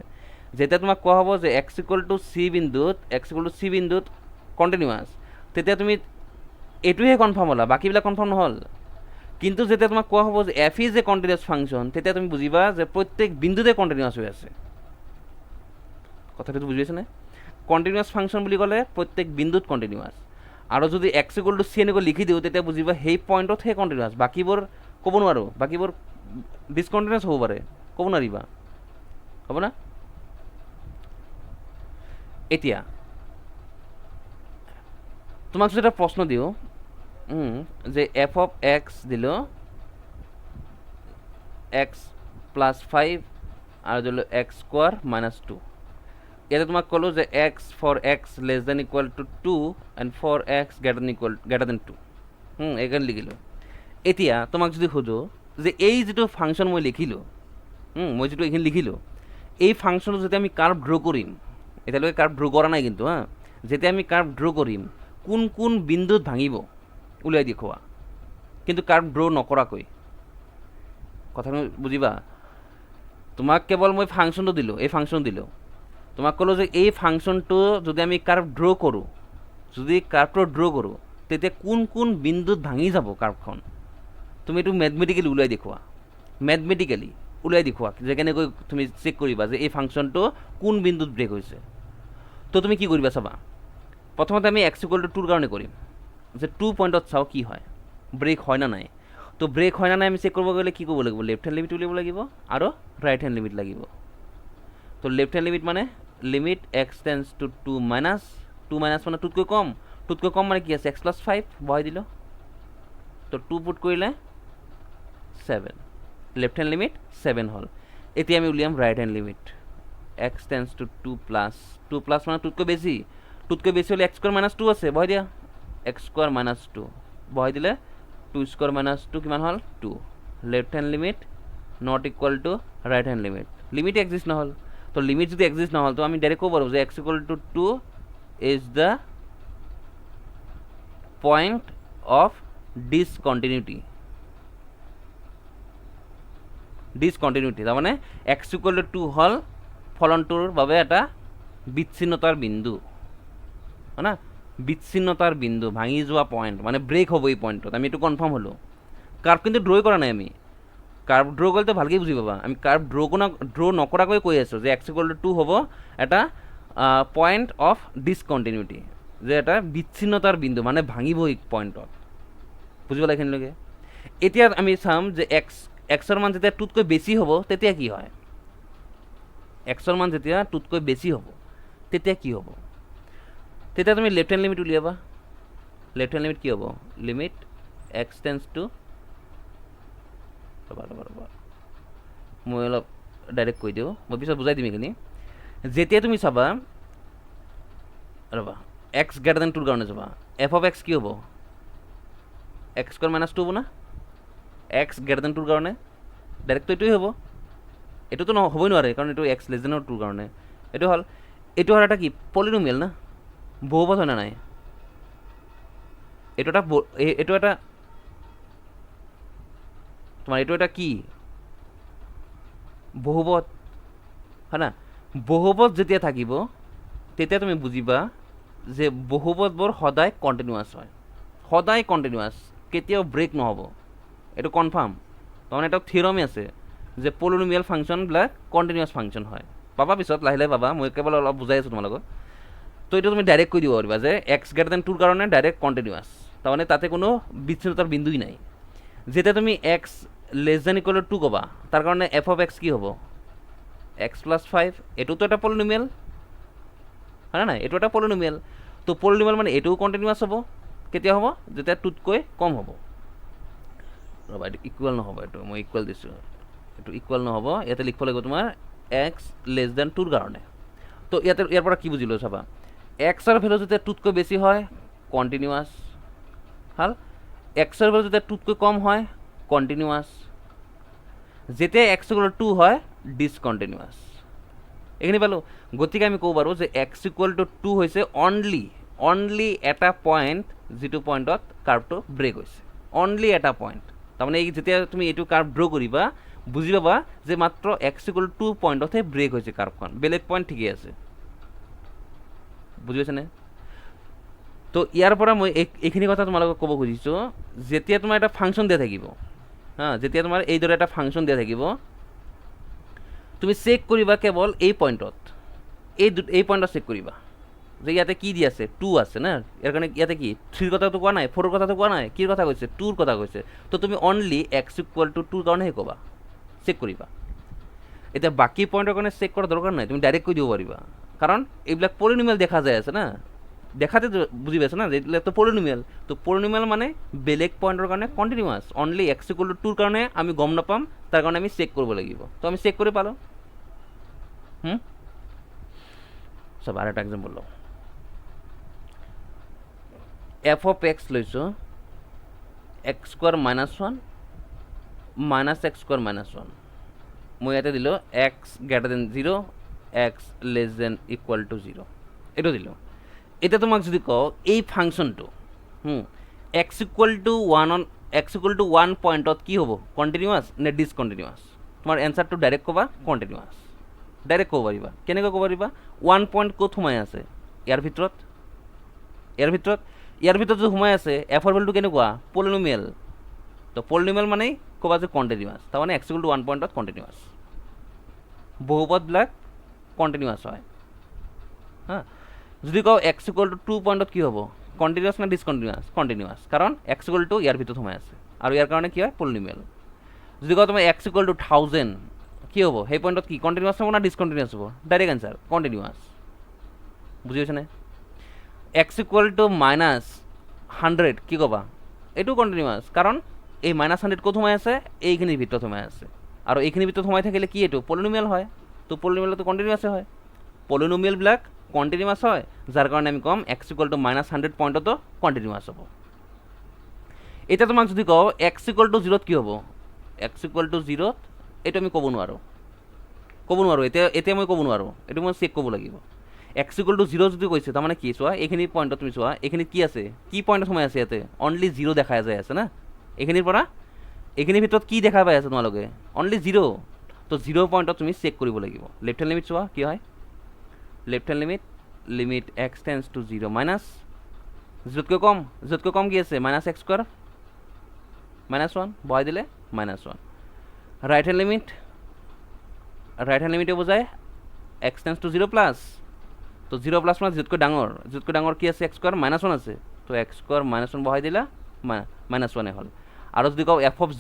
যেতিয়া তোমাক কোৱা হ'ব যে x ইকুয়াল টু c বিন্দুত কন্টিনিউয়াস তেতিয়া তুমি এটুহে কনফার্ম হলা বাকিবিলাক কনফার্ম নহল কিন্তু যেতিয়া তোমাক কোৱা হ'ব যে f is a continuous function তেতিয়া তুমি বুজিবা যে প্রত্যেক বিন্দুতে কন্টিনিউয়াস হৈ আছে কথাটো বুঝি পাইছে না কন্টিনিউয়াস ফাংশন বুলি ক'লে প্রত্যেক বিন্দুত কন্টিনিউয়াস আৰু যদি x ইকুয়াল টু c এনেকৈ লিখি দিও তেতিয়া বুজিবা সেই পয়েন্টত হে কন্টিনিউয়াস বাকিবোৰ ক'ব নোৱাৰো বাকিবোৰ ডিসকন্টিনিউয়াস হ'ব পাৰে ক'ব নোৱাৰিবা হ'ব না এতিয়া তোমাক যদি এটা প্ৰশ্ন দিও যে f of x Dil x plus 5 আৰু দিল x square minus 2 ইয়াতে তোমাক ক'লো যে x for x less than equal to 2 and for x greater than 2 এইখানে লিখিলো এতিয়া তোমাক যদি খুঁজো যে এই যেটো ফাংশন মই লিখিলো মই যেটো এইখানে লিখিলো এই ফাংশনটো যদি আমি কার্ভ ড্র কৰিম এতিয়ালৈকে কাৰ্ভ ড্ৰ কৰা নাই কিন্তু যেতিয়া আমি কাৰ্ভ ড্ৰ কৰিম কোন কোন বিন্দুত ভাঙিব উলিয়াই দেখুৱা কিন্তু কাৰ্ভ ড্ৰ নকৰাকৈ কথা বুজিবা তোমাক কেৱল মই ফাংশনটো দিলো এই ফাংশন দিলো তোমাক ক'লো যে এই ফাংশনটো যদি আমি কার্ভ ড্র কৰোঁ যদি কাৰ্ভটো ড্ৰ কৰোঁ তেতিয়া কোন কোন বিন্দুত ভাঙি যাব কাৰ্ভখন তুমি এইটো ম্যাথমেটিক্যালি উলিয়াই দেখুৱা ম্যাথমেটিক্যালি উলিয়াই দেখুৱা যে কেনেকৈ তুমি চেক কৰিবা যে এই ফাংশনটো কোন বিন্দুত ব্ৰেক হৈছে তো তুমি কি কৰিবা চাবা প্ৰথমতে আমি x ইকুয়াল টু 2 ৰ কাৰণে কৰিম যে 2 পয়েন্টত চাও কি হয় ব্রেক হয় না নাই তো ব্রেক হয় না নাই আমি চেক কৰিব গ'লে কি কৰিব লাগিব লেফট হ্যান্ড লিমিট উলিয়াব লাগিব আৰু রাইট হ্যান্ড লিমিট লাগিব তো লেফট হ্যান্ড লিমিট মানে limit x tends to 2 minus মানে 2তকৈ কম মানে কি আছে x plus 5 বহাই দিলো তো 2 পুট কৰিলে 7 লেফট হ্যান্ড লিমিট 7 হল এতিয়া আমি উলিয়াম right hand limit x tends to 2 plus মানে 2তকৈ বেছি হলে x স্কয়ার মাইনাস 2 আছে বহাই দিয়া x স্কয়ার মাইনাস 2 বহাই দিলে 2 স্কয়ার মাইনাস 2 কিমান হল 2 left hand limit not equal to right hand limit exist নহল তো লিমিট যদি এক্সিস্ট নহল তো আমি ডাইরেক্ট ক'ব পাৰো যে x equal two 2 is the point of discontinuity তার মানে x ইকুয়াল টু 2 হল ফলনটোৰ বাবে এটা বিচ্ছিন্নতাৰ বিন্দু না বিচ্ছিন্নতাৰ বিন্দু ভাঙি যোৱা পয়েন্ট মানে ব্ৰেক হ'ব এই পয়েন্টত আমি এটো কনফাৰ্ম হলো কাৰ্ভ কিন্তু ড্ৰ কৰা নাই আমি কাৰ্ভ ড্ৰ কৰলে ভালকে বুঝি পাবা আমি কাৰ্ভ ড্ৰ নকৰাকৈ কৈ আছো যে x ইকুয়াল টু 2 হ'ব এটা পয়েন্ট অফ ডিসকন্টিনিউটি যে এটা বিচ্ছিন্নতাৰ বিন্দু মানে ভাঙিব এই পয়েন্টত বুঝি পালা এখানলৈকে এতিয়া আমি চাম যে x ৰ মান যেতিয়া 2তকৈ বেছি হ'ব তেতিয়া কি হয় x ৰ মান যেতিয়া 2তকৈ বেছি হ'ব তেতিয়া কি হ'ব তেতিয়া তুমি লেফট হ্যান্ড লিমিট উলিয়াবা লেফট হ্যান্ড লিমিট কি হ'ব লিমিট x টেন্স টু মই অলপ ডাইৰেক্ট কৈ দিওঁ, মই পিছত বুজাই দিম এইখিনি। যেতিয়া তুমি চাবা ৰ'বা এক্স গ্ৰেটাৰ দেন টুৰ কাৰণে চাবা, এফ অফ এক্স কি হ'ব, এক্স স্কুৱাৰ মাইনাছ টু হ'ব না, এক্স গ্ৰেটাৰ দেন টুৰ কাৰণে ডাইৰেক্টটো এইটোৱে হ'ব। এইটোতো হ'বই নোৱাৰে কাৰণ এইটো এক্স লেছ দেনৰ টুৰ কাৰণে। এইটো হ'ল এটা কি পলিনমিয়েল না, বহুপদ হয় না নাই, এইটো এটা তোমাৰ এইটো এটা কি বহুপদ হয় না। বহুপদ যেতিয়া থাকিব তেতিয়া তুমি বুজিবা যে বহুপদবোৰ সদায় কণ্টিনিউৱাছ হয়, সদায় কণ্টিনিউৱাছ, কেতিয়াও ব্ৰেক নহ'ব, এইটো কনফাৰ্ম। তাৰমানে এটা থিয়ৰমে আছে যে পলিনমিয়েল ফাংচনবিলাক কণ্টিনিউৱাছ ফাংচন হয়, পাবা পিছত লাহে লাহে পাবা, মই কেৱল অলপ বুজাই আছোঁ তোমালোকক। তো এইটো তুমি ডাইৰেক্ট কৈ দিব পাৰিবা যে এক্স গ্ৰেটাৰ দেন টুৰ কাৰণে ডাইৰেক্ট কণ্টিনিউৱাছ, তাৰমানে তাতে কোনো বিচ্ছিন্নতাৰ বিন্দুই নাই। যেতিয়া তুমি x less than equal to ক'বা, তাৰ কাৰণে এফ অফ এক্স কি হ'ব, এক্স প্লাছ 5, এইটোতো এটা পলিনমিয়েল হয় নাই, এইটো এটা পলিনমিয়েল। তো পলিনমিয়েল মানে এইটোও কণ্টিনিউৱাছ হ'ব, কেতিয়া হ'ব, যেতিয়া টুতকৈ কম হ'ব। ৰ'বা এইটো ইকুৱেল নহ'ব, এইটো মই ইকুৱেল দিছোঁ, এইটো ইকুৱেল নহ'ব, ইয়াতে লিখিব লাগিব তোমাৰ এক্স লেছ দেন টুৰ কাৰণে। তো ইয়াৰ পৰা কি বুজিলোঁ চাবা, এক্সৰ ভেলু যেতিয়া টুতকৈ বেছি হয় কণ্টিনিউৱাছ, ভাল, এক্সৰ ভেলু যেতিয়া টুতকৈ কম হয় কণ্টিনিউৱাছ, যেতিয়া এক্স ইকুৱেল টু হয় ডিছকণ্টিনিউৱাছ। এইখিনি পালোঁ। গতিকে আমি ক'ব পাৰোঁ যে এক্স ইকুৱেল টু টু হৈছে অনলি এটা পইণ্ট যিটো পইণ্টত কাৰ্ভটো ব্ৰেক হৈছে, অনলি এটা পইণ্ট। তাৰমানে যেতিয়া তুমি এইটো কাৰ্ভ ড্ৰ কৰিবা বুজি পাবা যে মাত্ৰ এক্স ইকুৱেল টু পইণ্টতহে ব্ৰেক হৈছে কাৰ্ভখন, বেলেগ পইণ্ট ঠিকেই আছে, বুজি পাইছেনে। তো ইয়াৰ পৰা মই এইখিনি কথা তোমালোকক ক'ব খুজিছোঁ, যেতিয়া তোমাৰ এটা ফাংচন দিয়া থাকিব যেতিয়া তোমাৰ এইদৰে এটা ফাংচন দিয়া থাকিব, তুমি চেক কৰিবা কেৱল এই পইণ্টত, এই পইণ্টত চেক কৰিবা যে ইয়াতে কি দি আছে, টু আছে না, ইয়াৰ কাৰণে ইয়াতে কি থ্ৰীৰ কথাটো কোৱা নাই, ফ'ৰৰ কথাটো কোৱা নাই, কিৰ কথা কৈছে, টুৰ কথা কৈছে। তো তুমি only x equal two tour কাৰণেহে ক'বা, চেক কৰিবা। এতিয়া বাকী পইণ্টৰ কাৰণে চেক কৰাৰ দৰকাৰ নাই, তুমি ডাইৰেক্ট কৈ দিব পাৰিবা, কাৰণ এইবিলাক পলিনমিয়েল দেখা যায় আছে না, দেখাতে বুজি পাইছা না, এইবিলাকতো পলিনমিয়েল। তো পলিনমিয়েল মানে বেলেগ পইণ্টৰ কাৰণে continuous, only x equal two tour কাৰণে আমি গম নাপাম, তাৰ কাৰণে আমি চেক কৰিব লাগিব। তো আমি চেক কৰি পালোঁ। চব আৰু এটা এক্সাম্পল লওঁ, এফ অফ এক্স লৈছোঁ, x square minus 1 minus x square minus 1, মই ইয়াতে দিলোঁ x greater than 0 x less than equal to 0, এইটো দিলোঁ। এতিয়া তোমাক যদি কওঁ এই ফাংচনটো এক্স ইকুৱেল টু 1 পইণ্টত কি হ'ব, কণ্টিনিউৱাছ নে ডিছকণ্টিনিউৱাছ, তোমাৰ এনচাৰটো ডাইৰেক্ট ক'বা কণ্টিনিউৱাছ, ডাইৰেক্ট ক'ব পাৰিবা। কেনেকৈ ক'ব পাৰিবা, 1 পইণ্ট ক'ত সোমাই আছে, ইয়াৰ ভিতৰত যদি সোমাই আছে, এফৰ ভেলুটো কেনেকুৱা, পলিনমিয়েল। তো পলিনমিয়েল মানে ক'বা যে কণ্টিনিউৱাছ, তাৰমানে এক্স ইকুৱেল টু 1 পইণ্টত কণ্টিনিউৱাছ, বহুপদবিলাক কণ্টিনিউৱাছ হয়। যদি কওঁ এক্স ইকুৱেল টু 2 পইণ্টত কি হ'ব, কণ্টিনিউৱাছ নে ডিছকণ্টিনিউৱাছ, কণ্টিনিউৱাছ, কাৰণ এক্স ইকুৱেল টু ইয়াৰ ভিতৰত সোমাই আছে আৰু ইয়াৰ কাৰণে কি হয় পলিনমিয়েল। যদি কওঁ তোমাৰ এক্স ইকুৱেল টু 1000 কি হ'ব, সেই পইণ্টত কি কণ্টিনিউৱাছ হ'ব না ডিছকণ্টিনিউৱাছ হ'ব, ডাইৰেক্ট এনচাৰ কণ্টিনিউৱাছ, বুজি পাইছেনে। এক্স ইকুৱেল টু মাইনাছ 100 কি ক'বা, এইটো কণ্টিনিউৱাছ, কাৰণ এই মাইনাছ 100 ক'ত সোমাই আছে, এইখিনিৰ ভিতৰত সোমাই আছে, আৰু এইখিনিৰ ভিতৰত সোমাই থাকিলে কি এইটো পলিনমিয়েল হয়। তো পলিনমিয়েলটো কণ্টিনিউৱাছে হয়, পলিনমিয়েলবিলাক কণ্টিনিউৱাছ হয়, যাৰ কাৰণে আমি ক'ম এক্স ইকুৱেল টু মাইনাছ 100 পইণ্টতো কণ্টিনিউৱাছ হ'ব। এতিয়া তোমাক যদি কওঁ এক্স ইকুৱেল টু 0ত কি হ'ব, এক্স ইকুৱেল টু 0ত এইটো আমি ক'ব নোৱাৰোঁ, এতিয়া মই ক'ব নোৱাৰোঁ, এইটো মই চেক কৰিব লাগিব। এক্স ইকুৱেল টু 0 যদি কৈছে তাৰমানে কি, চোৱা এইখিনি পইণ্টত তুমি চোৱা, এইখিনি কি আছে, কি পইণ্টত সোমাই আছে, ইয়াতে অনলি 0 দেখা যায় আছে না, এইখিনিৰ পৰা এইখিনিৰ ভিতৰত কি দেখা পাই আছে তোমালোকে, অনলি 0। তো 0 পইণ্টত তুমি চেক কৰিব লাগিব। লেফ্ট হেণ্ড লিমিট চোৱা কি হয়, left hand limit x tends to 0 minus 0তকৈ কম কি আছে, মাইনাছ এক্স স্কুৱাৰ মাইনাছ 1 বহাই দিলে মাইনাছ 1। ৰাইট হেণ্ড লিমিটে বুজায় এক্স টেন্স টু 0 প্লাছ, তো 0 প্লাছ মানে 0তকৈ ডাঙৰ কি আছে, এক্স স্কুৱাৰ মাইনাছ 1 আছে, তো এক্স স্কুৱাৰ মাইনাছ 1 বহাই দিলা মাইনাছ 1 হ'ল। আৰু যদি কওঁ এফ অফ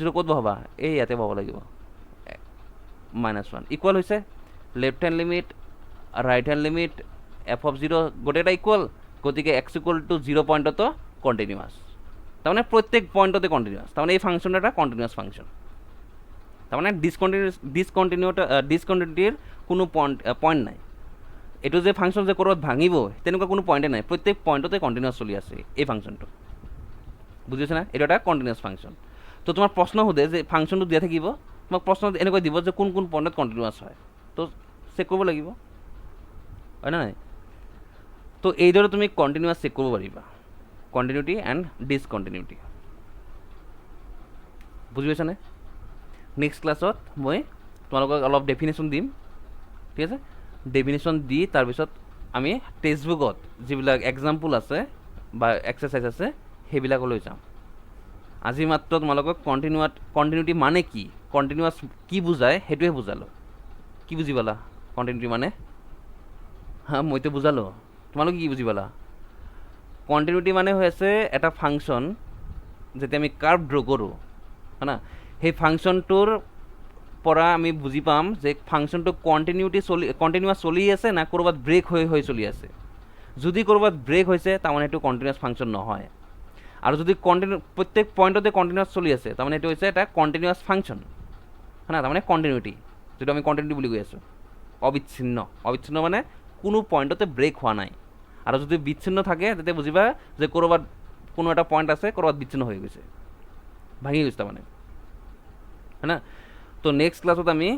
0 ক'ত বহাবা, এই ইয়াতে বহাব লাগিব, মাইনাছ 1 ইকুৱেল হৈছে left hand limit right hand limit f of 0 গোটেইটা ইকুৱেল, গতিকে এক্স ইকুৱেল টু 0 পইণ্টতো কণ্টিনিউৱাছ, তাৰমানে প্ৰত্যেক পইণ্টতে কণ্টিনিউৱাছ, তাৰমানে এই ফাংচন এটা কণ্টিনিউৱাছ ফাংচন। তাৰমানে ডিসকণ্টিনিউটিৰ কোনো পইণ্ট নাই। এইটো যে ফাংচন যে ক'ৰবাত ভাঙিব তেনেকুৱা কোনো পইণ্টে নাই, প্ৰত্যেক পইণ্টতে কণ্টিনিউৱাছ চলি আছে এই ফাংচনটো। বুজিছে না? এইটো এটা কণ্টিনিউৱাছ ফাংচন। তো তোমাৰ প্ৰশ্ন সোধে যে ফাংচনটো দিয়া থাকিব, তোমাক প্ৰশ্ন এনেকৈ দিব যে কোন কোন পইণ্টত কণ্টিনিউৱাছ হয়, তো চেক কৰিব লাগিব, হয় নে নাই? তো এইদৰে তুমি কণ্টিনিউৱাছ চেক কৰিব পাৰিবা, কণ্টিনিউটি এণ্ড ডিসকণ্টিনিউটি। বুজি পাইছানে? নেক্সট ক্লাছত মই তোমালোকক অলপ ডেফিনেশ্যন দিম, ঠিক আছে? ডেফিনেশ্যন দি তাৰপিছত আমি টেক্সটবুকত যিবিলাক এক্সাম্পল আছে বা এক্সাৰচাইজ আছে সেইবিলাকলৈ যাম। আজি মাত্ৰ তোমালোকক কণ্টিনিউটি মানে কি, কণ্টিনিউৱাছ কি বুজায় সেইটোৱে বুজালোঁ। কি বুজি পালা কণ্টিনিউটি মানে? মইতো বুজালোঁ, তোমালোকে কি বুজি পালা? কণ্টিনিউটি মানে হৈ আছে এটা ফাংচন যেতিয়া আমি কাৰ্ভ ড্ৰ কৰোঁ, হয় না, সেই ফাংচনটোৰ পৰা আমি বুজি পাম যে ফাংচনটো কণ্টিনিউৱাছ চলি আছে না ক'ৰবাত ব্ৰেক হৈ চলি আছে। যদি ক'ৰবাত ব্ৰেক হৈছে তাৰমানে সেইটো কণ্টিনিউৱাছ ফাংচন নহয়, আৰু যদি প্ৰত্যেক পইণ্টতে কণ্টিনিউৱাছ চলি আছে তাৰমানে এইটো হৈছে এটা কণ্টিনিউৱাছ ফাংচন, হয় না, তাৰমানে কণ্টিনিউটি, যিটো আমি কণ্টিনিউটি বুলি কৈ আছোঁ। অবিচ্ছিন্ন মানে কোনো পইণ্টতে ব্ৰেক হোৱা নাই। আৰু যদি বিচ্ছিন্ন থাকে তেতিয়া বুজিবা যে ক'ৰবাত কোনো এটা পইণ্ট আছে, ক'ৰবাত বিচ্ছিন্ন হৈ গৈছে, ভাঙি গৈছে তাৰমানে, হয় না। তো নেক্সট ক্লাছত আমি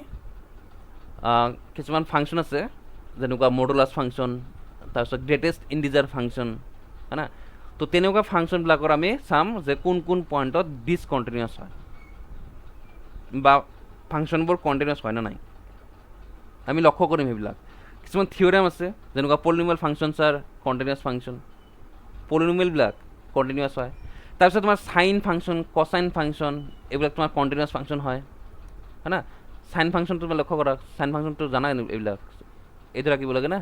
কিছুমান ফাংচন আছে যেনেকুৱা মডুলাছ ফাংচন, তাৰপিছত গ্ৰেটেষ্ট ইণ্টিজাৰ ফাংচন, হয় না। তো তেনেকুৱা ফাংচনবিলাকৰ আমি চাম যে কোন কোন পইণ্টত ডিসকণ্টিনিউৱাছ হয় বা ফাংচনবোৰ কণ্টিনিউৱাছ হয় নে নাই, আমি লক্ষ্য কৰিম সেইবিলাক। কিছুমান থিয়ৰেম আছে যেনেকুৱা polynomial functions are continuous function, পলিনমিয়েলবিলাক কণ্টিনিউৱাছ হয়। তাৰপিছত তোমাৰ চাইন ফাংচন, কচাইন ফাংচন, এইবিলাক তোমাৰ কণ্টিনিউৱাছ ফাংচন হয়, হয় না। চাইন ফাংচনটো তুমি লক্ষ্য কৰা, চাইন ফাংচনটো জানাই এইবিলাক, এইটো ৰাখিব লাগে না,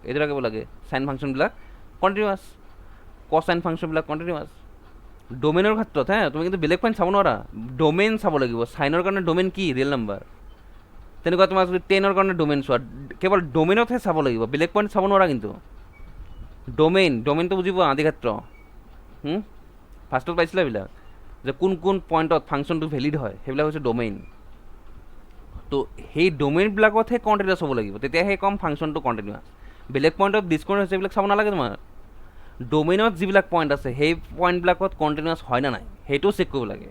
এইটো ৰাখিব লাগে। চাইন ফাংচনবিলাক কণ্টিনিউৱাছ, কচাইন ফাংচনবিলাক কণ্টিনিউৱাছ। ডোমেইনৰ ক্ষেত্ৰত তুমি কিন্তু বেলেগ পইণ্ট চাব নোৱাৰা, ডোমেইন চাব লাগিব। চাইনৰ কাৰণে ডোমেইন কি? Real number. তেনেকুৱা তোমাৰ যদি 10ৰ কাৰণে ডোমেইন চোৱা, কেৱল ডোমেইনতহে চাব লাগিব, বেলেগ পইণ্ট চাব নোৱাৰা। কিন্তু ডোমেইনটো বুজিব আদিক্ষেত্ৰ, ফাৰ্ষ্টত পাইছিলা এইবিলাক যে কোন কোন পইণ্টত ফাংচনটো ভেলিড হয়, সেইবিলাক হৈছে ডোমেইন। তো সেই ডোমেইনবিলাকতহে কণ্টিনিউৱাছ হ'ব লাগিব, তেতিয়াহে কম ফাংচনটো কণ্টিনিউৱাছ। বেলেগ পইণ্টত ডিসকণ্টিনিউৱাছ হৈছে এইবিলাক চাব নালাগে তোমাৰ। ডোমেইনত যিবিলাক পইণ্ট আছে সেই পইণ্টবিলাকত কণ্টিনিউৱাছ হয় নে নাই সেইটোও চেক কৰিব লাগে।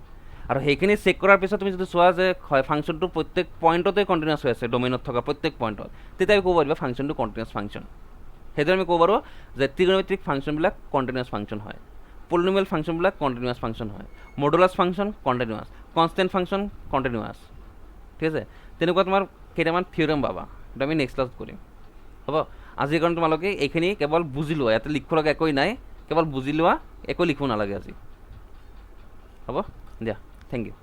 আৰু সেইখিনি চেক কৰাৰ পিছত তুমি যদি চোৱা যে হয় ফাংচনটো প্ৰত্যেক পইণ্টতে কণ্টিনিউৱাছ হৈ আছে, ডোমেইনত থকা প্ৰত্যেক পইণ্টত, তেতিয়া আমি ক'ব পাৰিবা ফাংচনটো কণ্টিনিউৱাছ ফাংচন। সেইটো আমি ক'ব পাৰোঁ যে ট্ৰিগনমেট্ৰিক ফাংচনবিলাক কণ্টিনিউৱাছ ফাংচন হয়, পলিনমিয়েল ফাংচনবিলাক কণ্টিনিউৱাছ ফাংচন হয়, modulus function continuous, constant function continuous, ঠিক আছে। তেনেকুৱা তোমাৰ কেইটামান থিয়ৰেম পাবা, সেইটো আমি নেক্সট ক্লাছত কৰিম, হ'ব। আজিৰ কাৰণে তোমালোকে এইখিনি কেৱল বুজি লোৱা, ইয়াতে লিখিব লগা একোৱেই নাই, কেৱল বুজি লোৱা, একো লিখিব নালাগে আজি, হ'ব দিয়া, থেংক ইউ।